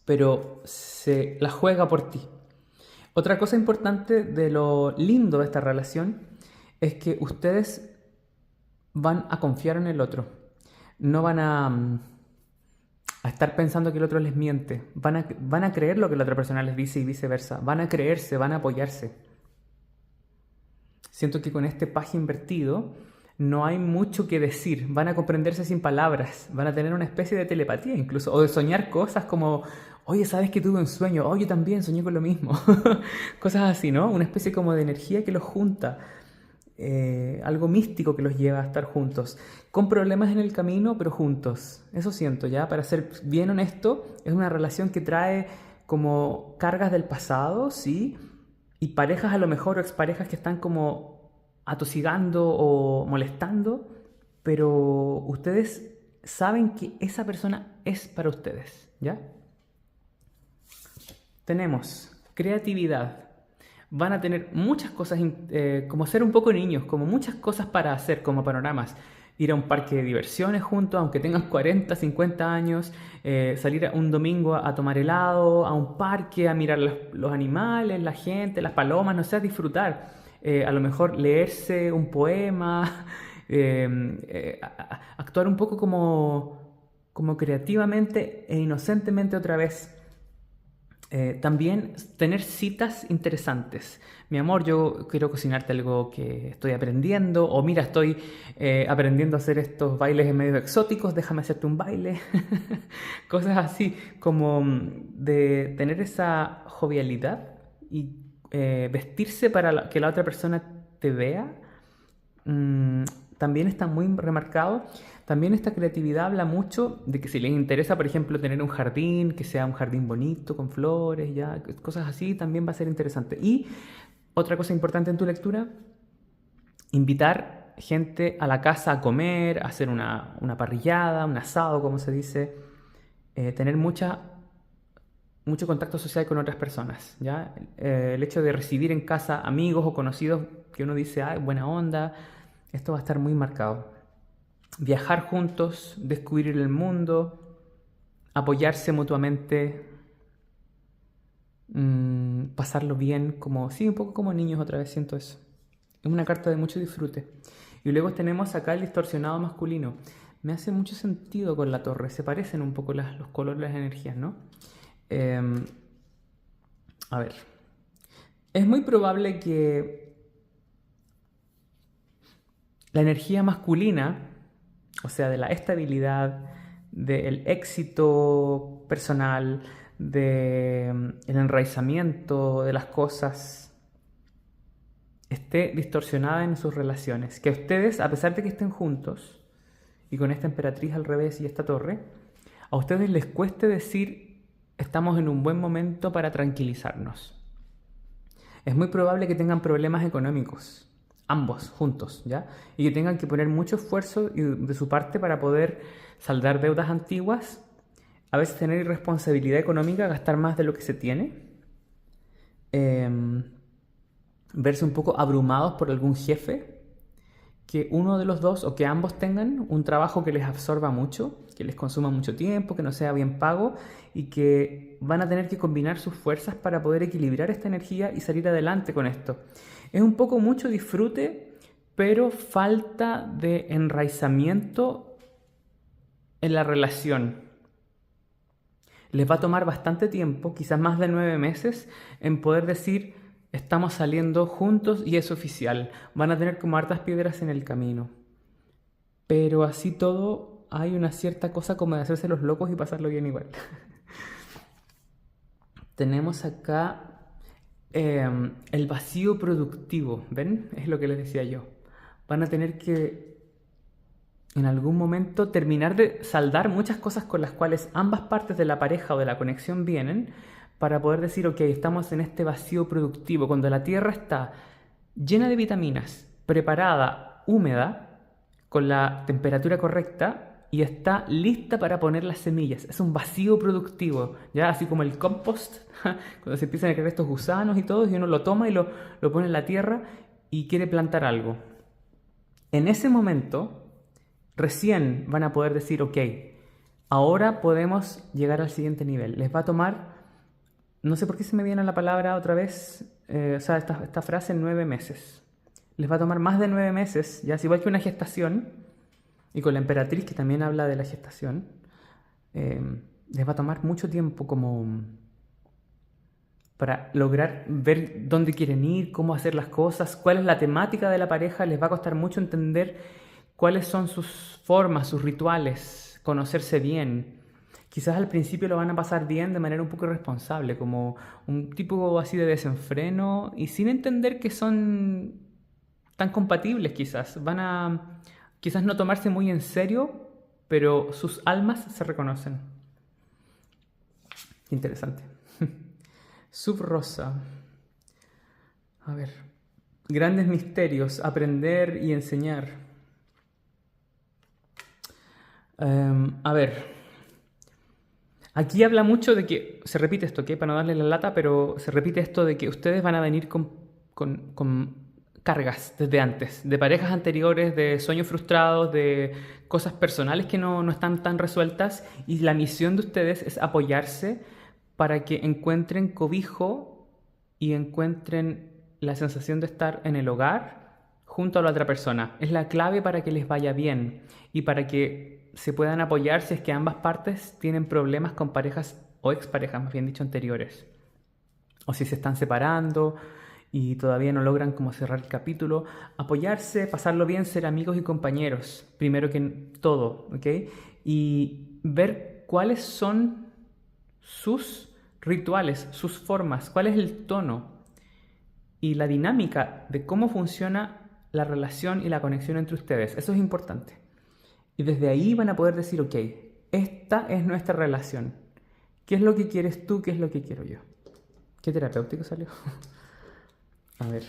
pero se la juega por ti. Otra cosa importante de lo lindo de esta relación es que ustedes van a confiar en el otro, no van a estar pensando que el otro les miente. Van a creer lo que la otra persona les dice y viceversa. Van a creerse, van a apoyarse. Siento que con este paje invertido no hay mucho que decir. Van a comprenderse sin palabras. Van a tener una especie de telepatía incluso. O de soñar cosas como, oye, ¿sabes que tuve un sueño? Oh, yo también soñé con lo mismo. Cosas así, ¿no? Una especie como de energía que los junta. Algo místico que los lleva a estar juntos, con problemas en el camino, pero juntos. Eso siento, ya, para ser bien honesto, es una relación que trae como cargas del pasado, ¿sí? Y parejas a lo mejor, o exparejas que están como atosigando o molestando, pero ustedes saben que esa persona es para ustedes, ¿ya? Tenemos creatividad. Van a tener muchas cosas, como ser un poco niños, como muchas cosas para hacer, como panoramas. Ir a un parque de diversiones juntos, aunque tengan 40, 50 años, salir un domingo a tomar helado, a un parque, a mirar los animales, la gente, las palomas, no sé, a disfrutar. A lo mejor leerse un poema, actuar un poco como creativamente e inocentemente otra vez. También tener citas interesantes. Mi amor, yo quiero cocinarte algo que estoy aprendiendo. O mira, estoy aprendiendo a hacer estos bailes medio exóticos, déjame hacerte un baile. Cosas así, como de tener esa jovialidad y vestirse para que la otra persona te vea. También está muy remarcado. También esta creatividad habla mucho de que si les interesa, por ejemplo, tener un jardín, que sea un jardín bonito, con flores, ya, cosas así, también va a ser interesante. Y otra cosa importante en tu lectura, invitar gente a la casa a comer, a hacer una parrillada, un asado, como se dice. tener mucho contacto social con otras personas, ¿ya? El hecho de recibir en casa amigos o conocidos que uno dice, ah, buena onda, esto va a estar muy marcado. Viajar juntos, descubrir el mundo, apoyarse mutuamente, pasarlo bien, como, sí, un poco como niños otra vez siento eso. Es una carta de mucho disfrute. Y luego tenemos acá el distorsionado masculino. Me hace mucho sentido con la torre, se parecen un poco los colores, las energías, ¿no? A ver, es muy probable que la energía masculina, o sea, de la estabilidad, del éxito personal, del enraizamiento de las cosas, esté distorsionada en sus relaciones. Que ustedes, a pesar de que estén juntos, y con esta emperatriz al revés y esta torre, a ustedes les cueste decir estamos en un buen momento para tranquilizarnos. Es muy probable que tengan problemas económicos, ambos juntos, ¿ya? Y que tengan que poner mucho esfuerzo de su parte para poder saldar deudas antiguas, a veces tener irresponsabilidad económica, gastar más de lo que se tiene, verse un poco abrumados por algún jefe, que uno de los dos o que ambos tengan un trabajo que les absorba mucho, que les consuma mucho tiempo, que no sea bien pago y que van a tener que combinar sus fuerzas para poder equilibrar esta energía y salir adelante con esto. Es un poco mucho disfrute, pero falta de enraizamiento en la relación. Les va a tomar bastante tiempo, quizás más de 9 meses, en poder decir estamos saliendo juntos y es oficial. Van a tener como hartas piedras en el camino. Pero así todo hay una cierta cosa como de hacerse los locos y pasarlo bien igual. Tenemos acá el vacío productivo, ¿ven? Es lo que les decía yo. Van a tener que en algún momento terminar de saldar muchas cosas con las cuales ambas partes de la pareja o de la conexión vienen para poder decir, ok, estamos en este vacío productivo. Cuando la tierra está llena de vitaminas, preparada, húmeda, con la temperatura correcta y está lista para poner las semillas. Es un vacío productivo, ya así como el compost, cuando se empiezan a crear estos gusanos y todo, y uno lo toma y lo pone en la tierra y quiere plantar algo. En ese momento, recién van a poder decir, ok, ahora podemos llegar al siguiente nivel. Les va a tomar, no sé por qué se me viene la palabra otra vez, esta frase, 9 meses. Les va a tomar más de 9 meses, ya es igual que una gestación, y con la emperatriz que también habla de la gestación, les va a tomar mucho tiempo como para lograr ver dónde quieren ir, cómo hacer las cosas, cuál es la temática de la pareja. Les va a costar mucho entender cuáles son sus formas, sus rituales, conocerse bien. Quizás al principio lo van a pasar bien de manera un poco irresponsable, como un tipo así de desenfreno y sin entender que son tan compatibles quizás. Van a quizás no tomarse muy en serio, pero sus almas se reconocen. Interesante. Subrosa. A ver. Grandes misterios, aprender y enseñar. A ver. Aquí habla mucho de que, se repite esto, ¿ok? Para no darle la lata, pero se repite esto de que ustedes van a venir con cargas desde antes, de parejas anteriores, de sueños frustrados, de cosas personales que no están tan resueltas, y la misión de ustedes es apoyarse para que encuentren cobijo y encuentren la sensación de estar en el hogar junto a la otra persona. Es la clave para que les vaya bien y para que se puedan apoyar si es que ambas partes tienen problemas con parejas o exparejas, más bien dicho, anteriores. O si se están separando y todavía no logran como cerrar el capítulo. Apoyarse, pasarlo bien, ser amigos y compañeros, primero que todo, ¿ok? Y ver cuáles son sus rituales, sus formas, cuál es el tono y la dinámica de cómo funciona la relación y la conexión entre ustedes. Eso es importante. Y desde ahí van a poder decir, ok, esta es nuestra relación. ¿Qué es lo que quieres tú? ¿Qué es lo que quiero yo? ¿Qué terapéutico salió? A ver.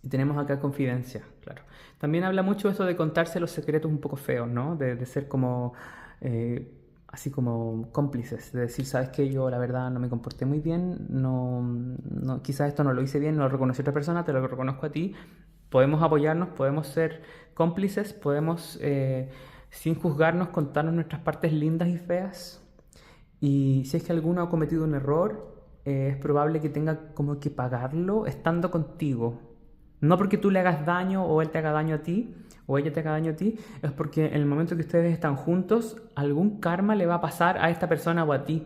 Y tenemos acá confidencia, claro. También habla mucho esto de contarse los secretos un poco feos, ¿no? De ser como así como cómplices, de decir, sabes que yo la verdad no me comporté muy bien, quizás esto no lo hice bien, no lo reconoció otra persona, te lo reconozco a ti, podemos apoyarnos, podemos ser cómplices, podemos, sin juzgarnos, contarnos nuestras partes lindas y feas. Y si es que alguno ha cometido un error, es probable que tenga como que pagarlo estando contigo. No porque tú le hagas daño o él te haga daño a ti o ella te haga daño a ti, es porque en el momento que ustedes están juntos, algún karma le va a pasar a esta persona o a ti,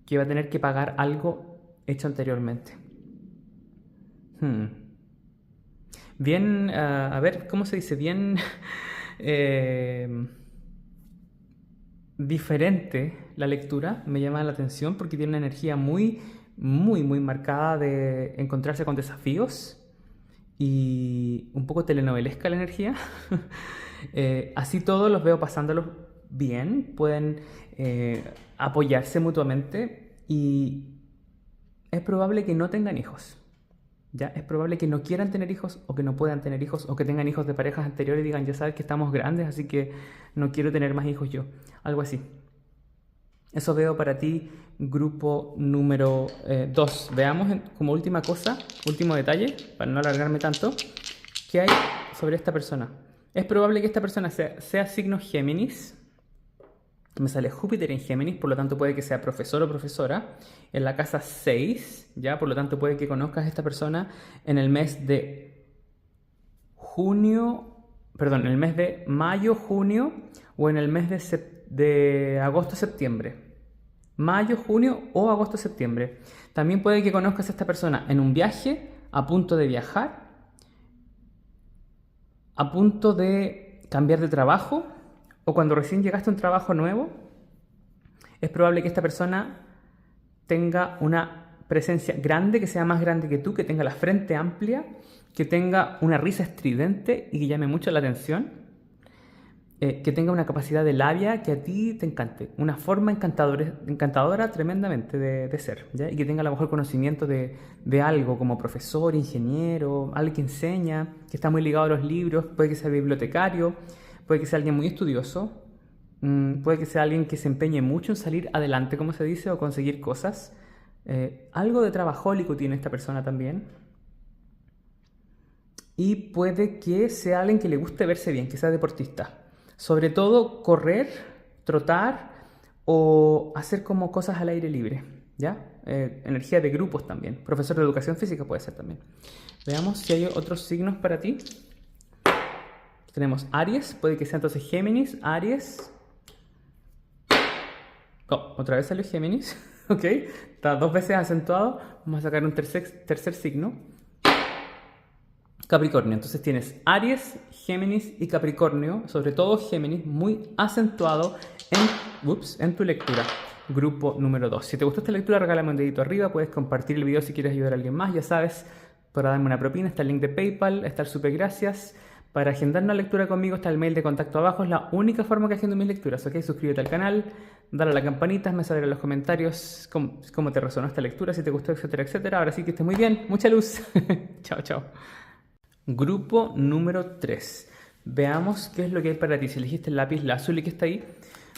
que va a tener que pagar algo hecho anteriormente. Bien, a ver, ¿cómo se dice? Bien diferente la lectura, me llama la atención porque tiene una energía muy, muy, muy marcada de encontrarse con desafíos y un poco telenovelesca la energía. Así todos los veo pasándolos bien, pueden apoyarse mutuamente y es probable que no tengan hijos. ¿Ya? Es probable que no quieran tener hijos o que no puedan tener hijos o que tengan hijos de parejas anteriores y digan, ya sabes que estamos grandes, así que no quiero tener más hijos yo. Algo así. Eso veo para ti, grupo número 2. Veamos como última cosa, último detalle, para no alargarme tanto, ¿qué hay sobre esta persona? Es probable que esta persona sea signo Géminis. Me sale Júpiter en Géminis, por lo tanto puede que sea profesor o profesora en la casa 6, ¿ya? Por lo tanto puede que conozcas a esta persona en el mes de en el mes de mayo, junio o en el mes de agosto, septiembre. Mayo, junio o agosto, septiembre. También puede que conozcas a esta persona en un viaje, a punto de viajar, a punto de cambiar de trabajo, o cuando recién llegaste a un trabajo nuevo. Es probable que esta persona tenga una presencia grande, que sea más grande que tú, que tenga la frente amplia, que tenga una risa estridente y que llame mucho la atención, que tenga una capacidad de labia que a ti te encante, una forma encantadora tremendamente de ser, ¿ya? Y que tenga a lo mejor conocimiento de algo como profesor, ingeniero, alguien que enseña, que está muy ligado a los libros, puede que sea bibliotecario, puede que sea alguien muy estudioso, puede que sea alguien que se empeñe mucho en salir adelante, como se dice, o conseguir cosas. Algo de trabajólico tiene esta persona también. Y puede que sea alguien que le guste verse bien, que sea deportista. Sobre todo correr, trotar o hacer como cosas al aire libre, ¿ya? Energía de grupos también. Profesor de educación física puede ser también. Veamos si hay otros signos para ti. Tenemos Aries, puede que sea entonces Géminis, Aries. Oh, otra vez salió Géminis, ok. Está 2 veces acentuado. Vamos a sacar un tercer signo. Capricornio, entonces tienes Aries, Géminis y Capricornio, sobre todo Géminis, muy acentuado en tu lectura. Grupo número 2. Si te gustó esta lectura, regálame un dedito arriba, puedes compartir el video si quieres ayudar a alguien más, ya sabes, para darme una propina está el link de PayPal, está el super gracias. Para agendar una lectura conmigo está el mail de contacto abajo, es la única forma que agendo mis lecturas, ¿ok? Suscríbete al canal, dale a la campanita, me sabré en los comentarios cómo te resonó esta lectura, si te gustó, etcétera, etcétera. Ahora sí que estés muy bien, mucha luz. Chao, chao. Grupo número 3. Veamos qué es lo que hay para ti. Si elegiste el lápiz azul y que está ahí,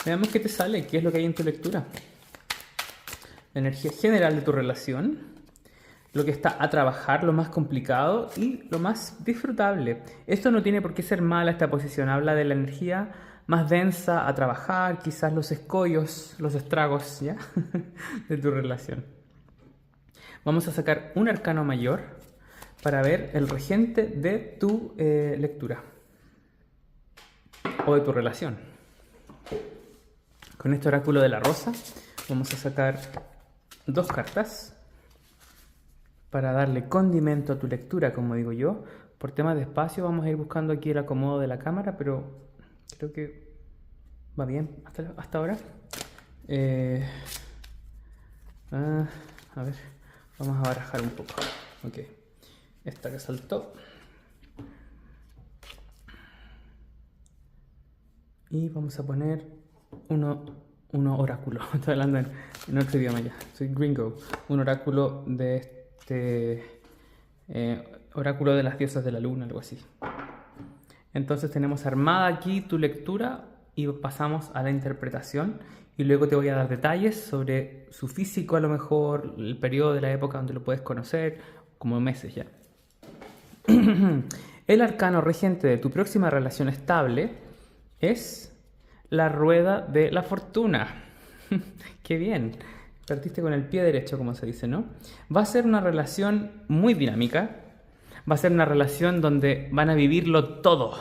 veamos qué te sale, qué es lo que hay en tu lectura. La energía general de tu relación, lo que está a trabajar, lo más complicado y lo más disfrutable. Esto no tiene por qué ser mala esta posición, habla de la energía más densa a trabajar, quizás los escollos, los estragos, ¿ya? de tu relación. Vamos a sacar un arcano mayor para ver el regente de tu lectura o de tu relación. Con este oráculo de la rosa vamos a sacar 2 cartas para darle condimento a tu lectura, como digo yo. Por temas de espacio vamos a ir buscando aquí el acomodo de la cámara, pero creo que va bien hasta ahora. A ver, vamos a barajar un poco. Ok. Esta que saltó. Y vamos a poner uno oráculo. Estoy hablando en otro idioma ya. Soy gringo. Un oráculo de este... oráculo de las diosas de la luna, algo así. Entonces tenemos armada aquí tu lectura y pasamos a la interpretación y luego te voy a dar detalles sobre su físico, a lo mejor el periodo de la época donde lo puedes conocer, como meses ya. El arcano regente de tu próxima relación estable es la rueda de la fortuna. ¡Qué bien! Partiste con el pie derecho, como se dice, ¿no? Va a ser una relación muy dinámica. Va a ser una relación donde van a vivirlo todo.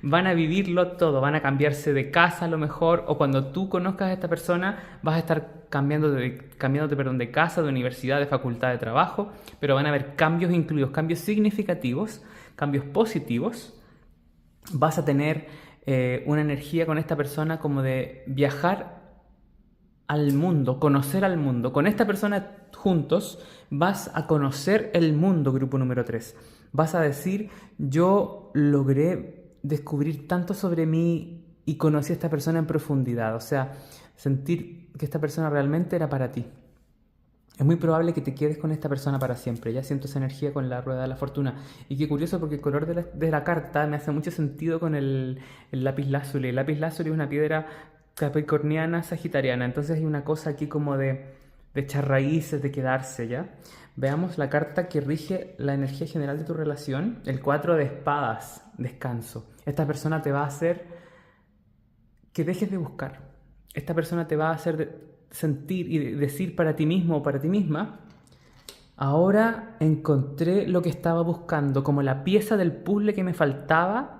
Van a vivirlo todo. Van a cambiarse de casa a lo mejor. O cuando tú conozcas a esta persona, vas a estar cambiándote de casa, de universidad, de facultad, de trabajo. Pero van a haber cambios incluidos, cambios significativos, cambios positivos. Vas a tener una energía con esta persona como de viajar al mundo, conocer al mundo. Con esta persona juntos vas a conocer el mundo, grupo número 3. Vas a decir, yo logré descubrir tanto sobre mí y conocí a esta persona en profundidad. O sea, sentir que esta persona realmente era para ti. Es muy probable que te quedes con esta persona para siempre. Ya siento esa energía con la rueda de la fortuna. Y qué curioso porque el color de la carta me hace mucho sentido con el lapislázuli. El lapislázuli es una piedra capricorniana, sagitariana. Entonces hay una cosa aquí como de echar raíces, de quedarse, ¿ya? Veamos la carta que rige la energía general de tu relación. El 4 de espadas, descanso. Esta persona te va a hacer que dejes de buscar. Esta persona te va a hacer sentir y decir para ti mismo o para ti misma, ahora encontré lo que estaba buscando, como la pieza del puzzle que me faltaba.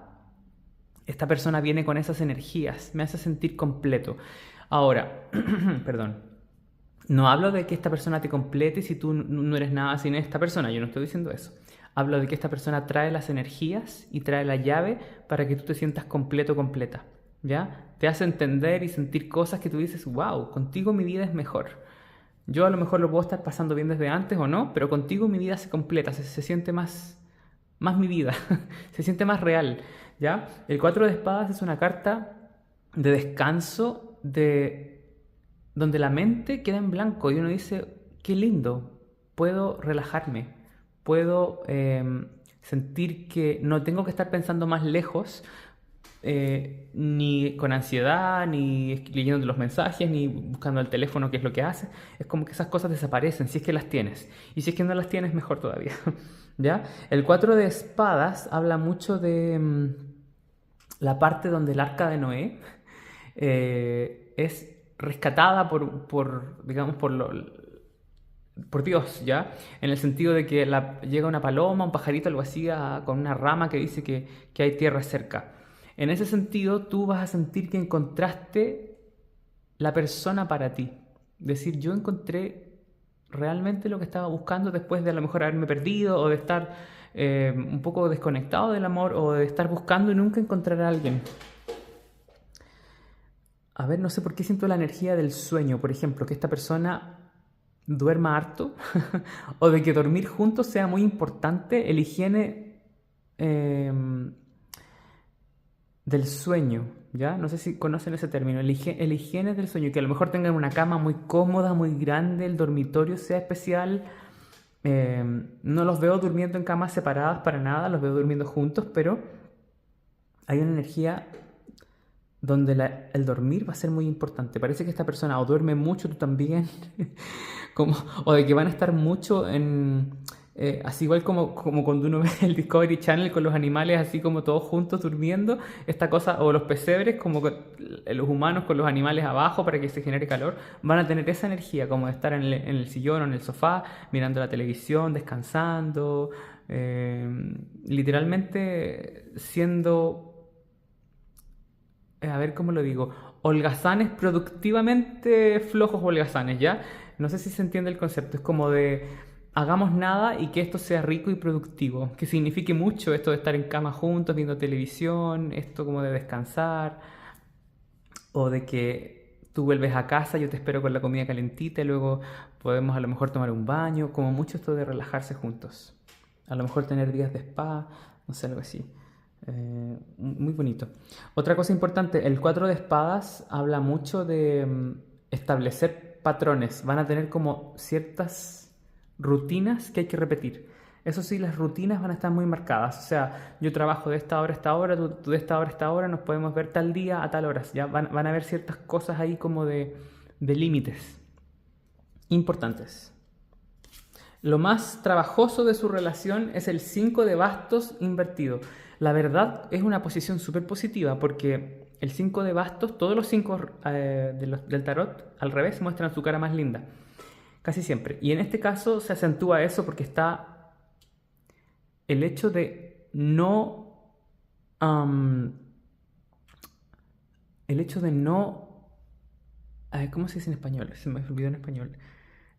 Esta persona viene con esas energías, me hace sentir completo. Ahora, perdón, no hablo de que esta persona te complete si tú no eres nada sin esta persona, yo no estoy diciendo eso. Hablo de que esta persona trae las energías y trae la llave para que tú te sientas completo, completa, ¿ya? Te hace entender y sentir cosas que tú dices, wow, contigo mi vida es mejor. Yo a lo mejor lo puedo estar pasando bien desde antes o no, pero contigo mi vida se completa, se siente más mi vida, se siente más real. ¿Ya? El 4 de espadas es una carta de descanso, donde la mente queda en blanco y uno dice, qué lindo, puedo relajarme, puedo sentir que no tengo que estar pensando más lejos, ni con ansiedad, ni leyendo los mensajes, ni buscando el teléfono, qué es lo que hace. Es como que esas cosas desaparecen, si es que las tienes. Y si es que no las tienes, mejor todavía. ¿Ya? El 4 de espadas habla mucho de la parte donde el arca de Noé es rescatada por Dios, ¿ya? En el sentido de que llega una paloma, un pajarito, algo así, con una rama que dice que hay tierra cerca. En ese sentido, tú vas a sentir que encontraste la persona para ti. Decir, yo encontré realmente lo que estaba buscando después de a lo mejor haberme perdido o de estar un poco desconectado del amor o de estar buscando y nunca encontrar a alguien. A ver, no sé por qué siento la energía del sueño, por ejemplo, que esta persona duerma harto o de que dormir juntos sea muy importante, el higiene del sueño, ¿ya? No sé si conocen ese término, el higiene del sueño, que a lo mejor tengan una cama muy cómoda, muy grande, el dormitorio sea especial. No los veo durmiendo en camas separadas para nada, los veo durmiendo juntos, pero hay una energía donde el dormir va a ser muy importante. Parece que esta persona o duerme mucho, tú también, o de que van a estar mucho así igual como cuando uno ve el Discovery Channel con los animales así como todos juntos durmiendo, esta cosa, o los pesebres como los humanos con los animales abajo para que se genere calor, van a tener esa energía como de estar en el sillón o en el sofá, mirando la televisión, descansando, literalmente siendo, a ver cómo lo digo, holgazanes, productivamente flojos holgazanes, ¿ya? No sé si se entiende el concepto, es como de hagamos nada y que esto sea rico y productivo, que signifique mucho esto de estar en cama juntos, viendo televisión, esto como de descansar, o de que tú vuelves a casa, yo te espero con la comida calentita y luego podemos a lo mejor tomar un baño, como mucho esto de relajarse juntos. A lo mejor tener días de spa, no sé, algo así. Muy bonito. Otra cosa importante, el 4 de espadas habla mucho de establecer patrones. Van a tener como ciertas rutinas que hay que repetir. Eso sí, las rutinas van a estar muy marcadas. O sea, yo trabajo de esta hora a esta hora, tú de esta hora a esta hora, nos podemos ver tal día a tal hora. Ya van a haber ciertas cosas ahí como de límites importantes. Lo más trabajoso de su relación es el 5 de bastos invertido. La verdad es una posición súper positiva porque el 5 de bastos, todos los 5 del tarot al revés muestran su cara más linda. Casi siempre. Y en este caso se acentúa eso porque está el hecho de no... el hecho de no... ¿cómo se dice en español? Se me olvidó en español.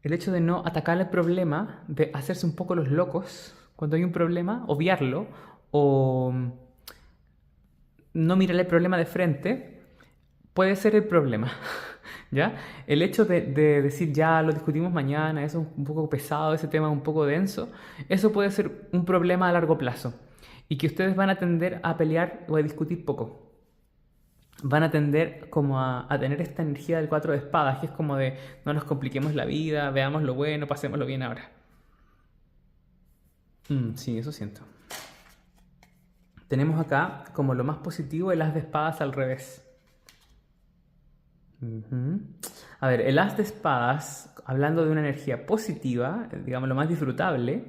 El hecho de no atacar el problema, de hacerse un poco los locos cuando hay un problema, obviarlo o no mirar el problema de frente, puede ser el problema. ¿Ya? El hecho de decir ya lo discutimos mañana, eso es un poco pesado, ese tema es un poco denso, eso puede ser un problema a largo plazo y que ustedes van a tender a pelear o a discutir poco. Van a tender como a tener esta energía del 4 de espadas, que es como de no nos compliquemos la vida, veamos lo bueno, pasémoslo bien ahora. Sí, eso siento. Tenemos acá como lo más positivo el as de espadas al revés. A ver, el as de espadas, hablando de una energía positiva, digamos lo más disfrutable,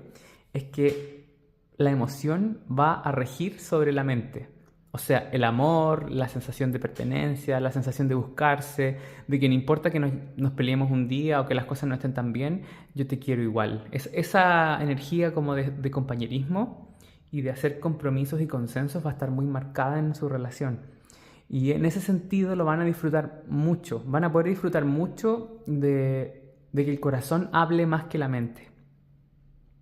es que la emoción va a regir sobre la mente. O sea, el amor, la sensación de pertenencia, la sensación de buscarse, de que no importa que nos peleemos un día o que las cosas no estén tan bien, yo te quiero igual. Esa energía como de compañerismo y de hacer compromisos y consensos va a estar muy marcada en su relación. Y en ese sentido lo van a disfrutar mucho. Van a poder disfrutar mucho de que el corazón hable más que la mente.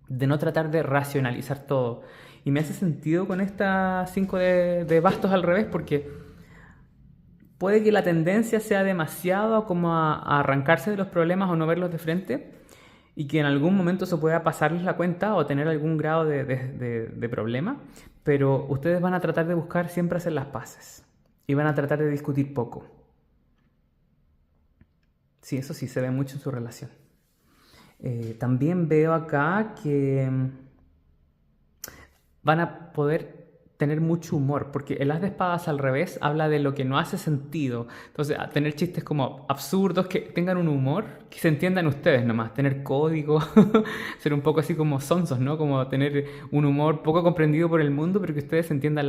De no tratar de racionalizar todo. Y me hace sentido con esta 5 de bastos al revés porque puede que la tendencia sea demasiado como a arrancarse de los problemas o no verlos de frente y que en algún momento se pueda pasarles la cuenta o tener algún grado de problema, pero ustedes van a tratar de buscar siempre hacer las paces y van a tratar de discutir poco. Sí, eso sí, se ve mucho en su relación. También veo acá que van a poder tener mucho humor, porque el as de espadas al revés habla de lo que no hace sentido. Entonces, tener chistes como absurdos, que tengan un humor, que se entiendan ustedes nomás, tener código, ser un poco así como sonsos, ¿no? Como tener un humor poco comprendido por el mundo, pero que ustedes entiendan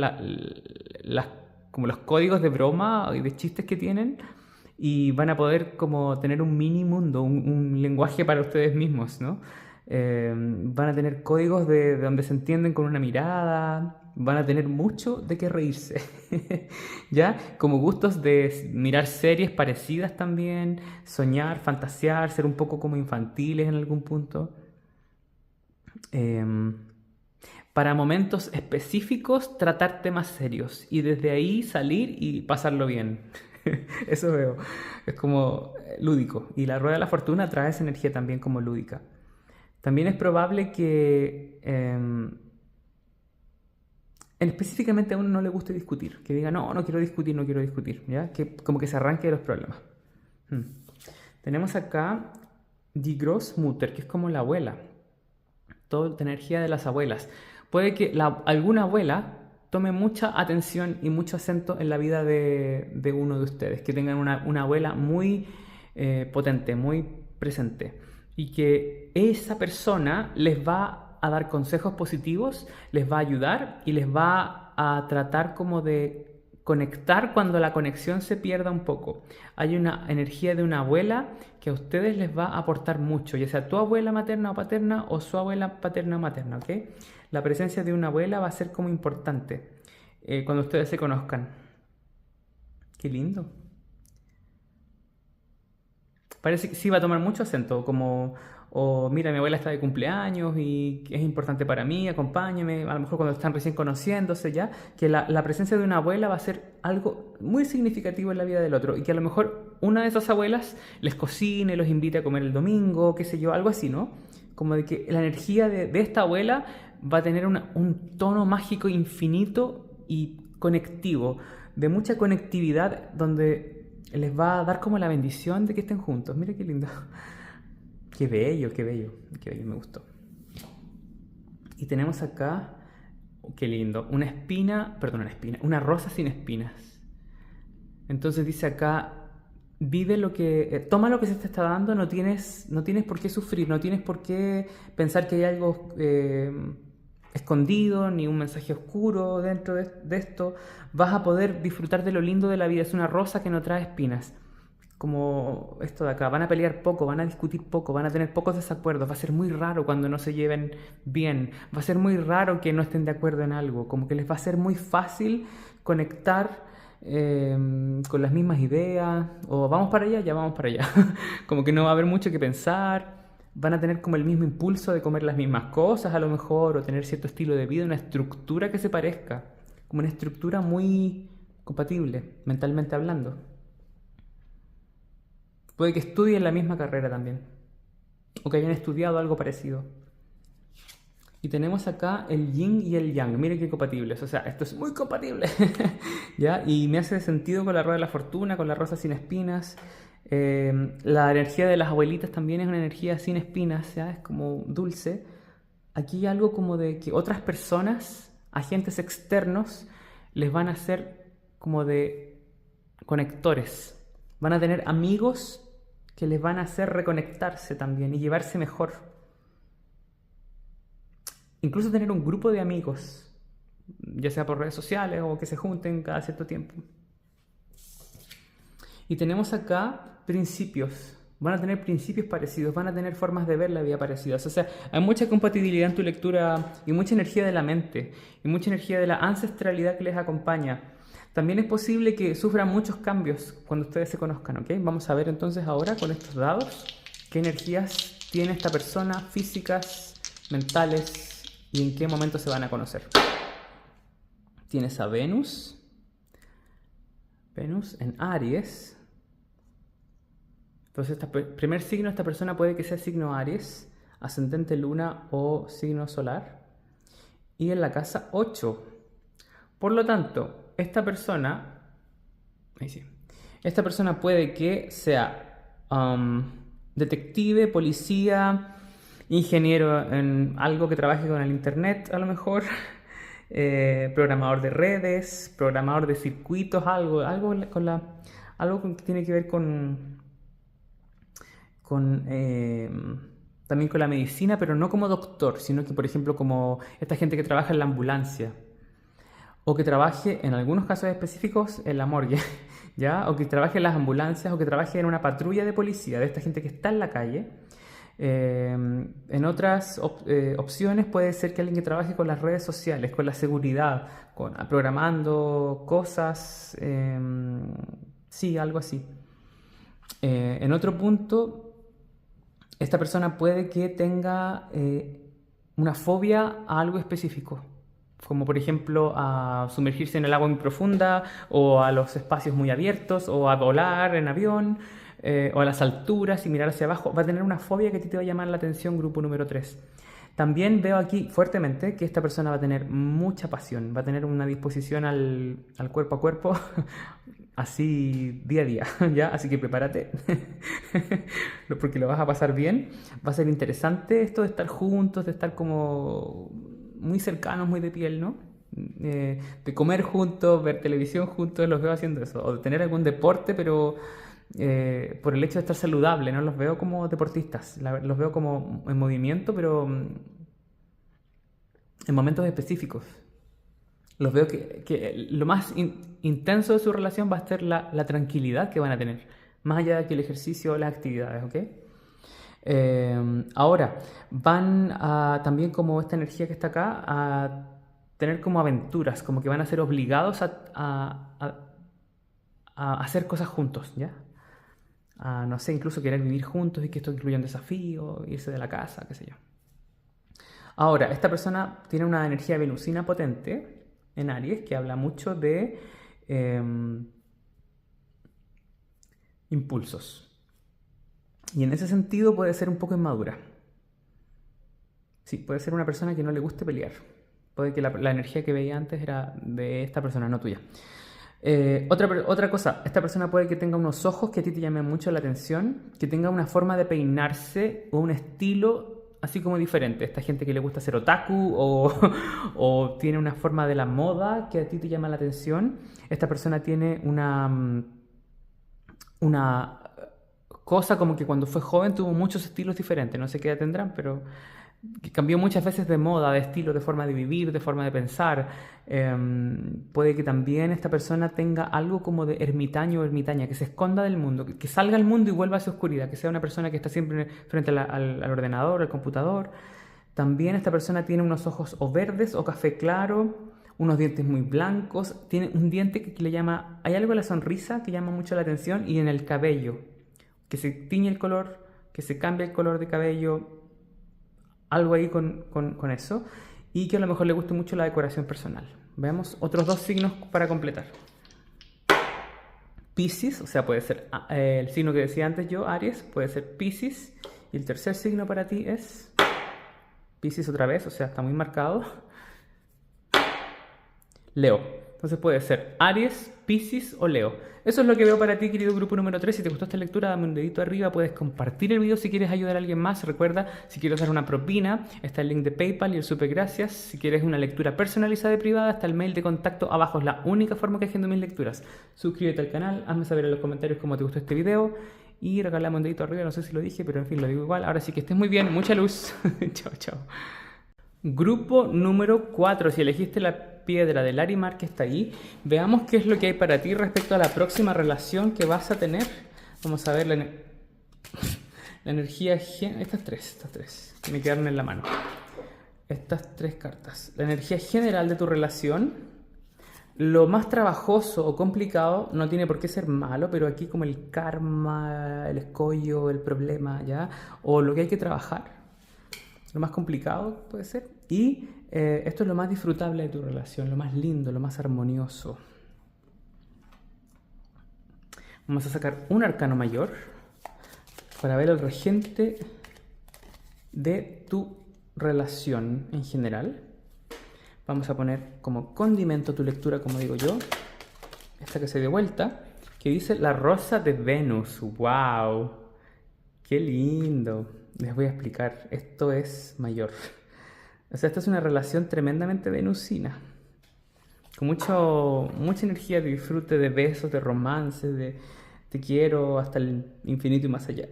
como los códigos de broma y de chistes que tienen y van a poder como tener un mini mundo, un lenguaje para ustedes mismos, ¿no? Van a tener códigos de donde se entienden con una mirada, van a tener mucho de qué reírse, ¿ya? Como gustos de mirar series parecidas también, soñar, fantasear, ser un poco como infantiles en algún punto. Para momentos específicos, tratar temas serios y desde ahí salir y pasarlo bien. Eso veo. Es como lúdico. Y la rueda de la fortuna trae esa energía también como lúdica. También es probable que específicamente a uno no le guste discutir. Que diga, no, no quiero discutir, no quiero discutir. ¿Ya? Que como que se arranque de los problemas. Tenemos acá Die Großmutter, que es como la abuela. Toda la energía de las abuelas. Puede que alguna abuela tome mucha atención y mucho acento en la vida de uno de ustedes, que tengan una abuela muy potente, muy presente, y que esa persona les va a dar consejos positivos, les va a ayudar y les va a tratar como de conectar cuando la conexión se pierda un poco. Hay una energía de una abuela que a ustedes les va a aportar mucho, ya sea tu abuela materna o paterna o su abuela paterna o materna, ¿ok? La presencia de una abuela va a ser como importante cuando ustedes se conozcan. Qué lindo. Parece que sí va a tomar mucho acento, como, mira, mi abuela está de cumpleaños y es importante para mí, acompáñame, a lo mejor cuando están recién conociéndose ya, que la presencia de una abuela va a ser algo muy significativo en la vida del otro y que a lo mejor una de esas abuelas les cocine, los invite a comer el domingo, qué sé yo, algo así, ¿no? Como de que la energía de esta abuela va a tener un tono mágico infinito y conectivo, de mucha conectividad donde les va a dar como la bendición de que estén juntos. Mira qué lindo. Qué bello, qué bello, qué bello, me gustó. Y tenemos acá, qué lindo, una rosa sin espinas. Entonces dice acá, toma lo que se te está dando, no tienes por qué sufrir, no tienes por qué pensar que hay algo escondido, ni un mensaje oscuro dentro de esto. Vas a poder disfrutar de lo lindo de la vida, es una rosa que no trae espinas. Como esto de acá, van a pelear poco, van a discutir poco, van a tener pocos desacuerdos, va a ser muy raro cuando no se lleven bien, va a ser muy raro que no estén de acuerdo en algo, como que les va a ser muy fácil conectar con las mismas ideas, o vamos para allá, ya vamos para allá, como que no va a haber mucho que pensar, van a tener como el mismo impulso de comer las mismas cosas a lo mejor, o tener cierto estilo de vida, una estructura que se parezca, como una estructura muy compatible, mentalmente hablando. Puede que estudien la misma carrera también, o que hayan estudiado algo parecido. Y tenemos acá el yin y el yang. Miren qué compatibles. O sea, esto es muy compatible. ¿Ya? Y me hace sentido con la rueda de la fortuna, con la rosa sin espinas. La energía de las abuelitas también es una energía sin espinas, ¿ya? Es como dulce. Aquí hay algo como de que otras personas, agentes externos, les van a ser como de conectores. Van a tener amigos que les van a hacer reconectarse también y llevarse mejor. Incluso tener un grupo de amigos, ya sea por redes sociales o que se junten cada cierto tiempo. Y tenemos acá principios. Van a tener principios parecidos, van a tener formas de ver la vida parecidas. O sea, hay mucha compatibilidad en tu lectura y mucha energía de la mente y mucha energía de la ancestralidad que les acompaña. También es posible que sufran muchos cambios cuando ustedes se conozcan, ¿ok? Vamos a ver entonces ahora con estos dados qué energías tiene esta persona, físicas, mentales, y en qué momento se van a conocer. Tienes a Venus en Aries. Entonces, primer signo de esta persona puede que sea signo Aries, ascendente Luna o signo solar. Y en la casa 8. Por lo tanto, esta persona puede que sea detective, policía, ingeniero en algo que trabaje con el internet, a lo mejor, programador de redes, programador de circuitos, algo que tiene que ver también con la medicina, pero no como doctor, sino que, por ejemplo, como esta gente que trabaja en la ambulancia, o que trabaje, en algunos casos específicos, en la morgue, ¿ya? O que trabaje en las ambulancias, o que trabaje en una patrulla de policía, de esta gente que está en la calle. En otras opciones puede ser que alguien que trabaje con las redes sociales, con la seguridad, programando cosas, sí, algo así. En otro punto, esta persona puede que tenga una fobia a algo específico, como por ejemplo a sumergirse en el agua muy profunda, o a los espacios muy abiertos, o a volar en avión, o a las alturas y mirar hacia abajo. Va a tener una fobia que a ti te va a llamar la atención, grupo número 3. También veo aquí fuertemente que esta persona va a tener mucha pasión, va a tener una disposición al cuerpo a cuerpo, así día a día, ¿ya? Así que prepárate, porque lo vas a pasar bien. Va a ser interesante esto de estar juntos, de estar como muy cercanos, muy de piel, ¿no? De comer juntos, ver televisión juntos, los veo haciendo eso. O de tener algún deporte, pero por el hecho de estar saludable, no los veo como deportistas, los veo como en movimiento, pero en momentos específicos. Los veo que lo más intenso de su relación va a ser la tranquilidad que van a tener, más allá de que el ejercicio o las actividades, ¿ok? Ahora, van a, también como esta energía que está acá, a tener como aventuras, como que van a ser obligados a hacer cosas juntos, ¿ya? A, no sé, incluso querer vivir juntos y que esto incluya un desafío, irse de la casa, qué sé yo. Ahora, esta persona tiene una energía venusina potente en Aries que habla mucho de impulsos. Y en ese sentido puede ser un poco inmadura. Sí, puede ser una persona que no le guste pelear. Puede que la energía que veía antes era de esta persona, no tuya. Otra cosa, esta persona puede que tenga unos ojos que a ti te llamen mucho la atención, que tenga una forma de peinarse o un estilo así como diferente. Esta gente que le gusta ser otaku o, o tiene una forma de la moda que a ti te llama la atención. Esta persona tiene una cosa como que cuando fue joven tuvo muchos estilos diferentes. No sé qué edad tendrán, pero que cambió muchas veces de moda, de estilo, de forma de vivir, de forma de pensar. Puede que también esta persona tenga algo como de ermitaño o ermitaña, que se esconda del mundo, que salga al mundo y vuelva a su oscuridad, que sea una persona que está siempre frente al ordenador, al computador. También esta persona tiene unos ojos o verdes o café claro, unos dientes muy blancos, tiene un diente que le llama, hay algo en la sonrisa que llama mucho la atención y en el cabello, que se tiñe el color, que se cambia el color de cabello, algo ahí con eso, y que a lo mejor le guste mucho la decoración personal. Veamos otros dos signos para completar. Piscis, o sea, puede ser el signo que decía antes yo, Aries, puede ser Piscis, y el tercer signo para ti es Piscis otra vez, o sea, está muy marcado. Leo. Entonces puede ser Aries, Piscis o Leo. Eso es lo que veo para ti, querido grupo número 3. Si te gustó esta lectura, dame un dedito arriba. Puedes compartir el video si quieres ayudar a alguien más. Recuerda, si quieres dar una propina, está el link de PayPal y el super gracias. Si quieres una lectura personalizada y privada, está el mail de contacto abajo. Es la única forma que agendo mis lecturas. Suscríbete al canal, hazme saber en los comentarios cómo te gustó este video. Y regálame un dedito arriba, no sé si lo dije, pero en fin, lo digo igual. Ahora sí que estés muy bien, mucha luz. Chao, chao. Grupo número 4, si elegiste la piedra de Larimar que está ahí, veamos qué es lo que hay para ti respecto a la próxima relación que vas a tener. Vamos a ver la energía, estas tres, que me quedaron en la mano. Estas tres cartas. La energía general de tu relación, lo más trabajoso o complicado, no tiene por qué ser malo, pero aquí como el karma, el escollo, el problema, ¿ya? O lo que hay que trabajar. Lo más complicado puede ser. Y esto es lo más disfrutable de tu relación, lo más lindo, lo más armonioso. Vamos a sacar un arcano mayor para ver el regente de tu relación en general. Vamos a poner como condimento tu lectura, como digo yo, esta que se dio vuelta, que dice la rosa de Venus. ¡Wow! ¡Qué lindo! Les voy a explicar, esto es mayor. O sea, esta es una relación tremendamente venusina. Con mucha energía de disfrute, de besos, de romance, de te quiero hasta el infinito y más allá.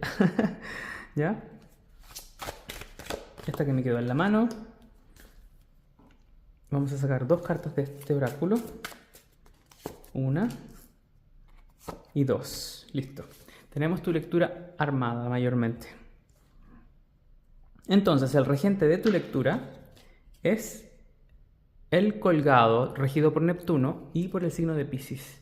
¿Ya? Esta que me quedó en la mano. Vamos a sacar dos cartas de este oráculo. Una y dos. Listo. Tenemos tu lectura armada mayormente. Entonces, el regente de tu lectura es el colgado, regido por Neptuno y por el signo de Piscis.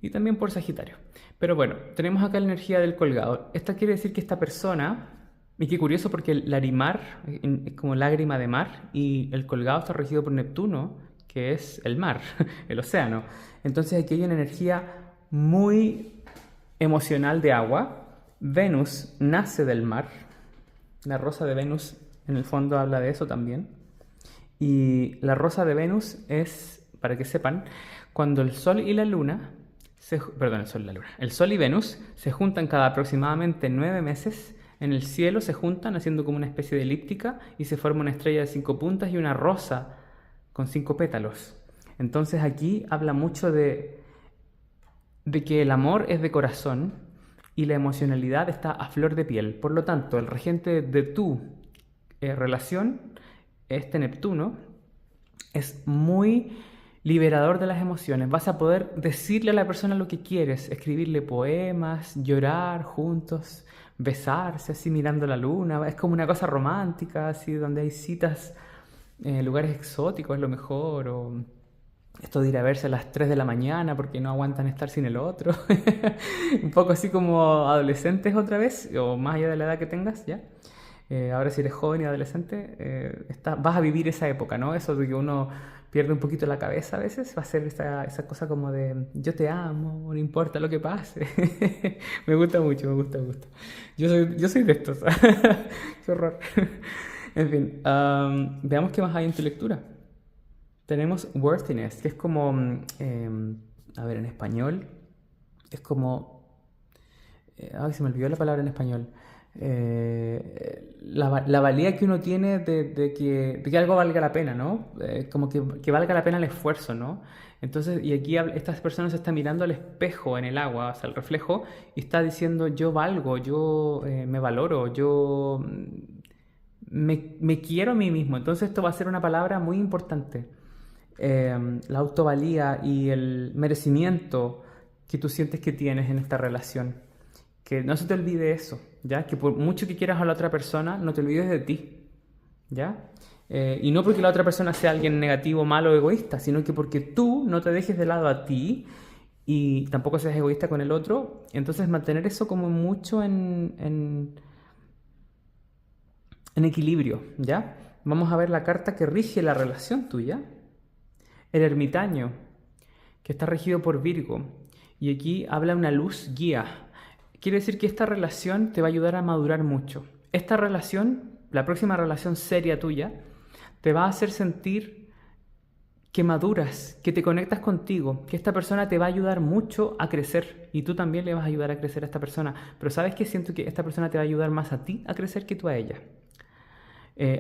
Y también por Sagitario. Pero bueno, tenemos acá la energía del colgado. Esta quiere decir que esta persona, y qué curioso porque el larimar es como lágrima de mar, y el colgado está regido por Neptuno, que es el mar, el océano. Entonces aquí hay una energía muy emocional de agua. Venus nace del mar. La rosa de Venus, en el fondo, habla de eso también. Y la rosa de Venus es, para que sepan, cuando el Sol y la Luna, perdón, el Sol y la Luna, el Sol y Venus se juntan cada aproximadamente 9 meses en el cielo, se juntan haciendo como una especie de elíptica y se forma una estrella de 5 puntas y una rosa con 5 pétalos. Entonces aquí habla mucho de que el amor es de corazón y la emocionalidad está a flor de piel. Por lo tanto, el regente de tu relación, este Neptuno, es muy liberador de las emociones. Vas a poder decirle a la persona lo que quieres, escribirle poemas, llorar juntos, besarse así mirando la luna. Es como una cosa romántica, así donde hay citas en lugares exóticos, es lo mejor, o esto de ir a verse a las 3 de la mañana porque no aguantan estar sin el otro. Un poco así como adolescentes otra vez, o más allá de la edad que tengas, ¿ya? Ahora si eres joven y adolescente, vas a vivir esa época, ¿no? Eso de que uno pierde un poquito la cabeza a veces, va a ser esa cosa como de yo te amo, no importa lo que pase. Me gusta mucho, me gusta. Yo soy de estos. Qué horror. En fin, veamos qué más hay en tu lectura. Tenemos worthiness, que es como, a ver, en español, es como, ay, se me olvidó la palabra en español. la valía que uno tiene de que algo valga la pena, ¿no? Como que valga la pena el esfuerzo, ¿no? Entonces, y aquí estas personas se están mirando al espejo en el agua, o sea, el reflejo, y está diciendo, yo valgo, yo me valoro, yo me quiero a mí mismo. Entonces esto va a ser una palabra muy importante. La autovalía y el merecimiento que tú sientes que tienes en esta relación. Que no se te olvide eso, ¿ya? Que por mucho que quieras a la otra persona, no te olvides de ti, ¿ya? Y no porque la otra persona sea alguien negativo, malo o egoísta, sino que porque tú no te dejes de lado a ti y tampoco seas egoísta con el otro. Entonces mantener eso como mucho en equilibrio, ¿ya? Vamos a ver la carta que rige la relación tuya. El ermitaño, que está regido por Virgo. Y aquí habla una luz guía. Quiere decir que esta relación te va a ayudar a madurar mucho. Esta relación, la próxima relación seria tuya, te va a hacer sentir que maduras, que te conectas contigo, que esta persona te va a ayudar mucho a crecer y tú también le vas a ayudar a crecer a esta persona. Pero ¿sabes qué? Siento que esta persona te va a ayudar más a ti a crecer que tú a ella.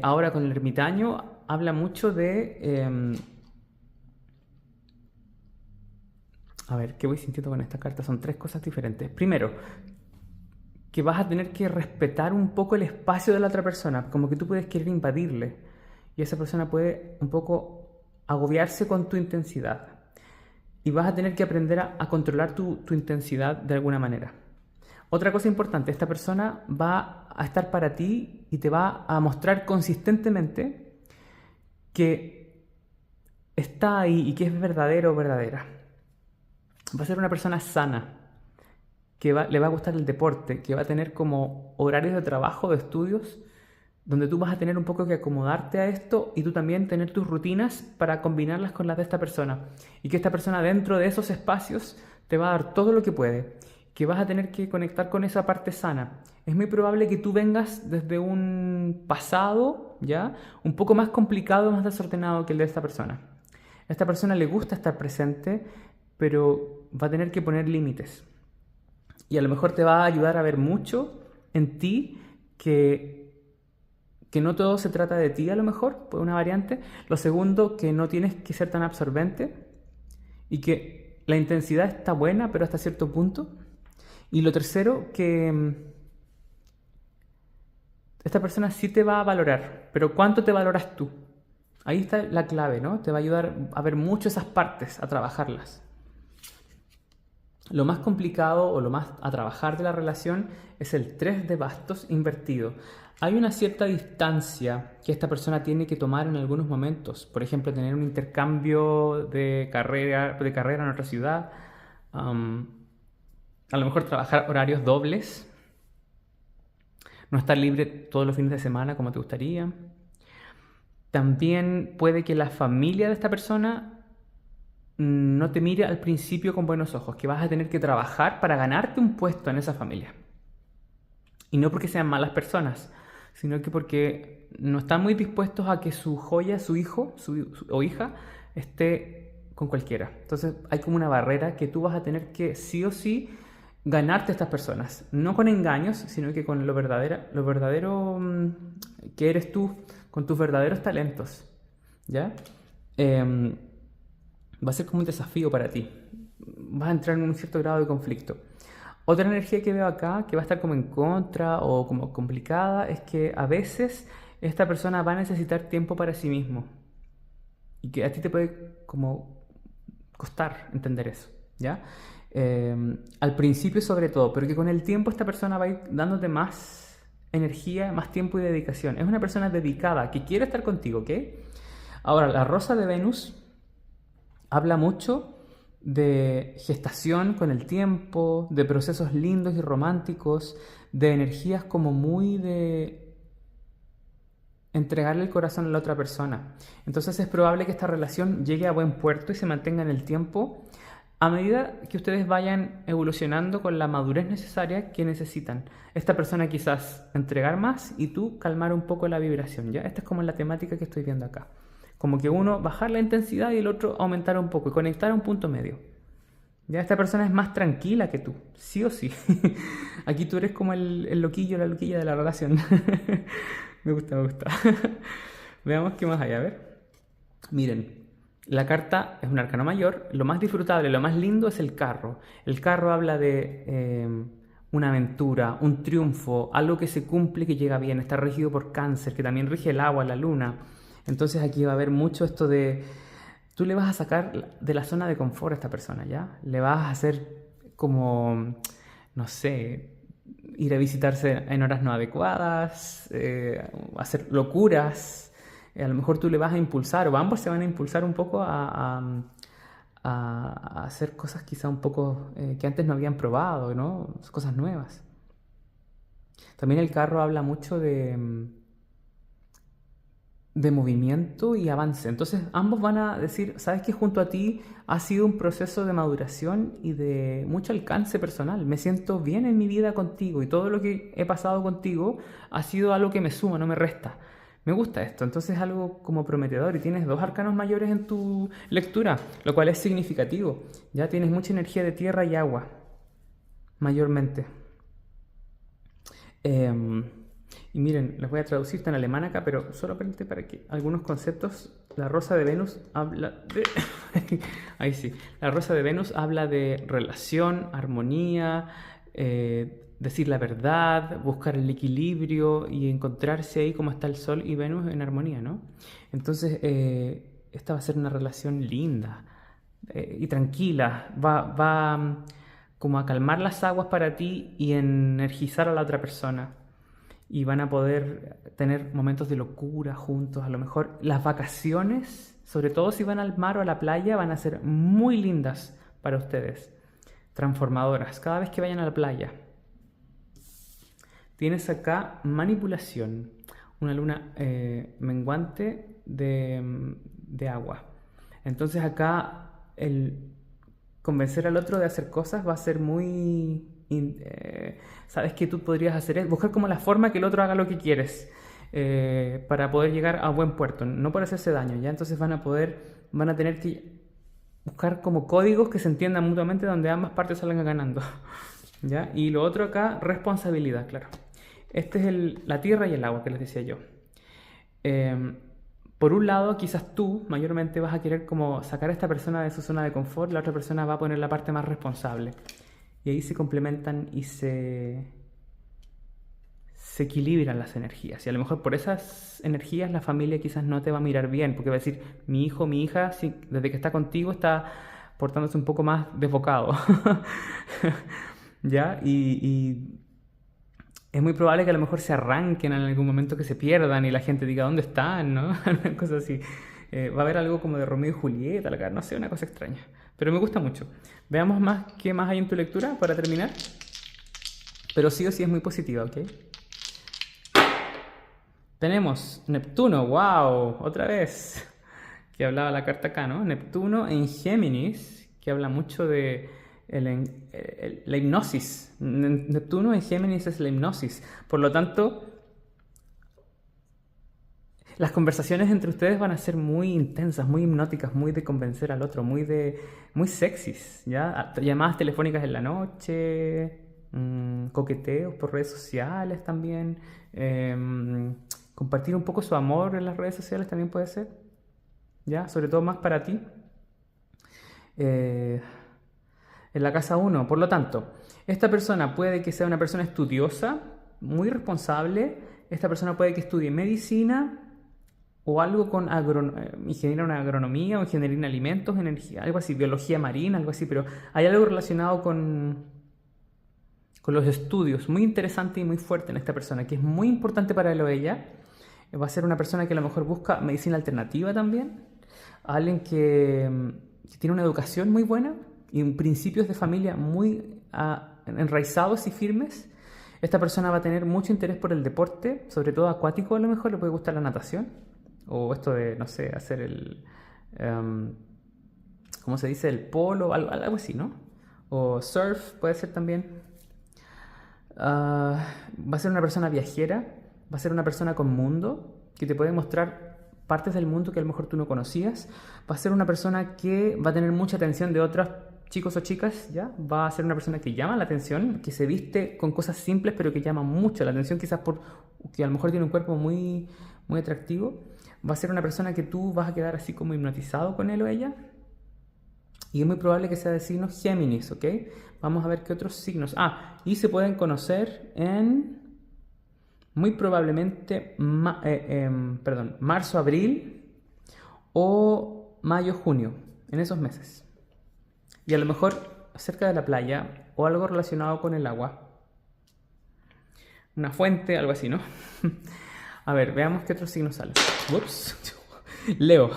Ahora con el ermitaño habla mucho de... a ver, ¿qué voy sintiendo con esta carta? Son tres cosas diferentes. Primero, que vas a tener que respetar un poco el espacio de la otra persona, como que tú puedes querer invadirle y esa persona puede un poco agobiarse con tu intensidad. Y vas a tener que aprender a controlar tu intensidad de alguna manera. Otra cosa importante, esta persona va a estar para ti y te va a mostrar consistentemente que está ahí y que es verdadero o verdadera. Va a ser una persona sana, que le va a gustar el deporte, que va a tener como horarios de trabajo, de estudios, donde tú vas a tener un poco que acomodarte a esto y tú también tener tus rutinas para combinarlas con las de esta persona. Y que esta persona dentro de esos espacios te va a dar todo lo que puede, que vas a tener que conectar con esa parte sana. Es muy probable que tú vengas desde un pasado, ¿ya? Un poco más complicado, más desordenado que el de esta persona. A esta persona le gusta estar presente, pero va a tener que poner límites. Y a lo mejor te va a ayudar a ver mucho en ti que no todo se trata de ti a lo mejor, por una variante. Lo segundo, que no tienes que ser tan absorbente y que la intensidad está buena, pero hasta cierto punto. Y lo tercero, que esta persona sí te va a valorar, pero ¿cuánto te valoras tú? Ahí está la clave, ¿no? Te va a ayudar a ver mucho esas partes, a trabajarlas. Lo más complicado o lo más a trabajar de la relación es el 3 de bastos invertido. Hay una cierta distancia que esta persona tiene que tomar en algunos momentos. Por ejemplo, tener un intercambio de carrera en otra ciudad. A lo mejor trabajar horarios dobles. No estar libre todos los fines de semana como te gustaría. También puede que la familia de esta persona no te mire al principio con buenos ojos, que vas a tener que trabajar para ganarte un puesto en esa familia. Y no porque sean malas personas, sino que porque no están muy dispuestos a que su joya, su hijo o hija esté con cualquiera. Entonces hay como una barrera que tú vas a tener que sí o sí ganarte a estas personas. No con engaños, sino que con lo verdadero que eres tú, con tus verdaderos talentos. ¿Ya? Va a ser como un desafío para ti. Vas a entrar en un cierto grado de conflicto. Otra energía que veo acá, que va a estar como en contra o como complicada, es que a veces esta persona va a necesitar tiempo para sí mismo. Y que a ti te puede como costar entender eso, ¿ya? Al principio sobre todo, pero que con el tiempo esta persona va a ir dándote más energía, más tiempo y dedicación. Es una persona dedicada, que quiere estar contigo, ¿ok? Ahora, la rosa de Venus habla mucho de gestación con el tiempo, de procesos lindos y románticos, de energías como muy de entregarle el corazón a la otra persona. Entonces es probable que esta relación llegue a buen puerto y se mantenga en el tiempo a medida que ustedes vayan evolucionando con la madurez necesaria que necesitan. Esta persona quizás entregar más y tú calmar un poco la vibración, ¿ya? Esta es como la temática que estoy viendo acá. Como que uno bajar la intensidad y el otro aumentar un poco y conectar a un punto medio. Ya esta persona es más tranquila que tú, sí o sí. Aquí tú eres como el loquillo, la loquilla de la relación. Me gusta, me gusta. Veamos qué más hay, a ver. Miren, la carta es un arcano mayor. Lo más disfrutable, lo más lindo es el carro. El carro habla de una aventura, un triunfo, algo que se cumple, que llega bien. Está regido por Cáncer, que también rige el agua, la luna. Entonces aquí va a haber mucho esto de... Tú le vas a sacar de la zona de confort a esta persona, ¿ya? Le vas a hacer como, no sé, ir a visitarse en horas no adecuadas, hacer locuras. A lo mejor tú le vas a impulsar, o ambos se van a impulsar un poco a hacer cosas quizá un poco que antes no habían probado, ¿no? Cosas nuevas. También el carro habla mucho de movimiento y avance. Entonces ambos van a decir, sabes que junto a ti ha sido un proceso de maduración y de mucho alcance personal. Me siento bien en mi vida contigo y todo lo que he pasado contigo ha sido algo que me suma, no me resta. Me gusta esto, entonces es algo como prometedor y tienes dos arcanos mayores en tu lectura, lo cual es significativo. Ya tienes mucha energía de tierra y agua, mayormente. Em, y miren, les voy a traducir en alemán acá, pero solamente para que algunos conceptos. La rosa de Venus habla de... Ahí sí. La rosa de Venus habla de relación, armonía, decir la verdad, buscar el equilibrio y encontrarse ahí como está el Sol y Venus en armonía, ¿no? Entonces, esta va a ser una relación linda y tranquila. Va como a calmar las aguas para ti y energizar a la otra persona y van a poder tener momentos de locura juntos. A lo mejor las vacaciones, sobre todo si van al mar o a la playa, van a ser muy lindas para ustedes, transformadoras, cada vez que vayan a la playa. Tienes acá manipulación, una luna menguante de agua. Entonces acá el convencer al otro de hacer cosas va a ser muy... sabes que tú podrías hacer es buscar como la forma que el otro haga lo que quieres para poder llegar a buen puerto, no por hacerse daño, ¿ya? Entonces van a tener que buscar como códigos que se entiendan mutuamente donde ambas partes salgan ganando, ¿ya? Y lo otro acá, responsabilidad, claro. Este es la tierra y el agua que les decía yo. Por un lado, quizás tú mayormente vas a querer como sacar a esta persona de su zona de confort, la otra persona va a poner la parte más responsable. Y ahí se complementan y se equilibran las energías. Y a lo mejor por esas energías la familia quizás no te va a mirar bien, porque va a decir, mi hijo, mi hija, sí, desde que está contigo está portándose un poco más desbocado. ¿Ya? Y es muy probable que a lo mejor se arranquen en algún momento, que se pierdan y la gente diga, ¿dónde están? ¿No? Una cosa así. Va a haber algo como de Romeo y Julieta, no sé, una cosa extraña. Pero me gusta mucho. Veamos más qué más hay en tu lectura para terminar. Pero sí o sí es muy positiva, ¿ok? Tenemos Neptuno, wow, otra vez. Que hablaba la carta acá, ¿no? Neptuno en Géminis, que habla mucho de la hipnosis. Neptuno en Géminis es la hipnosis. Por lo tanto, las conversaciones entre ustedes van a ser muy intensas, muy hipnóticas, muy de convencer al otro, muy sexys, ¿ya? Llamadas telefónicas en la noche, coqueteos por redes sociales también, compartir un poco su amor en las redes sociales también puede ser, ¿ya? Sobre todo más para ti. En la casa 1, por lo tanto, esta persona puede que sea una persona estudiosa, muy responsable. Esta persona puede que estudie medicina o algo con ingeniería en agronomía o ingeniería en alimentos, energía, algo así, biología marina, algo así, pero hay algo relacionado con los estudios, muy interesante y muy fuerte en esta persona, que es muy importante para él o ella. Va a ser una persona que a lo mejor busca medicina alternativa también, alguien que tiene una educación muy buena y principios de familia muy enraizados y firmes. Esta persona va a tener mucho interés por el deporte, sobre todo acuático. A lo mejor le puede gustar la natación o esto de, no sé, hacer ¿cómo se dice? El polo, algo así, ¿no? O surf puede ser también. Va a ser una persona viajera, va a ser una persona con mundo, que te puede mostrar partes del mundo que a lo mejor tú no conocías. Va a ser una persona que va a tener mucha atención de otras chicos o chicas, ¿ya? Va a ser una persona que llama la atención, que se viste con cosas simples, pero que llama mucho la atención, quizás por que a lo mejor tiene un cuerpo muy, muy atractivo. Va a ser una persona que tú vas a quedar así como hipnotizado con él o ella. Y es muy probable que sea de signo Géminis, ¿ok? Vamos a ver qué otros signos. Y se pueden conocer en, muy probablemente, marzo, abril o mayo, junio, en esos meses. Y a lo mejor cerca de la playa o algo relacionado con el agua. Una fuente, algo así, ¿no? A ver, veamos qué otros signos salen. Ups. Leo.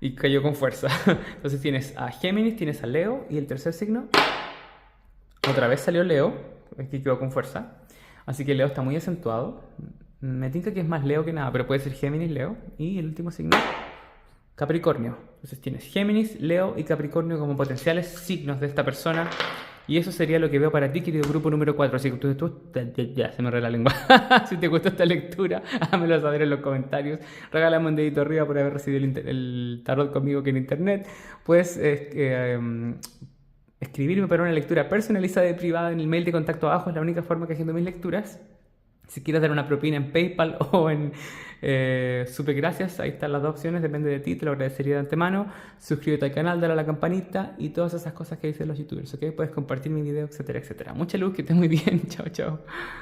Y cayó con fuerza. Entonces tienes a Géminis, tienes a Leo y el tercer signo. Otra vez salió Leo. Aquí quedó con fuerza. Así que Leo está muy acentuado. Me tinca que es más Leo que nada, pero puede ser Géminis, Leo. Y el último signo, Capricornio. Entonces tienes Géminis, Leo y Capricornio como potenciales signos de esta persona. Y eso sería lo que veo para ti, querido grupo número 4. Así que tú ya se me re la lengua. Si te gustó esta lectura, házmelo saber en los comentarios. Regálame un dedito arriba por haber recibido el tarot conmigo que en internet. Puedes escribirme para una lectura personalizada y privada en el mail de contacto abajo. Es la única forma que haciendo mis lecturas. Si quieres dar una propina en PayPal o en Super Gracias, ahí están las dos opciones, depende de ti, te lo agradecería de antemano. Suscríbete al canal, dale a la campanita y todas esas cosas que dicen los youtubers, ¿ok? Puedes compartir mi video, etcétera, etcétera. Mucha luz, que estés muy bien. Chao, chao.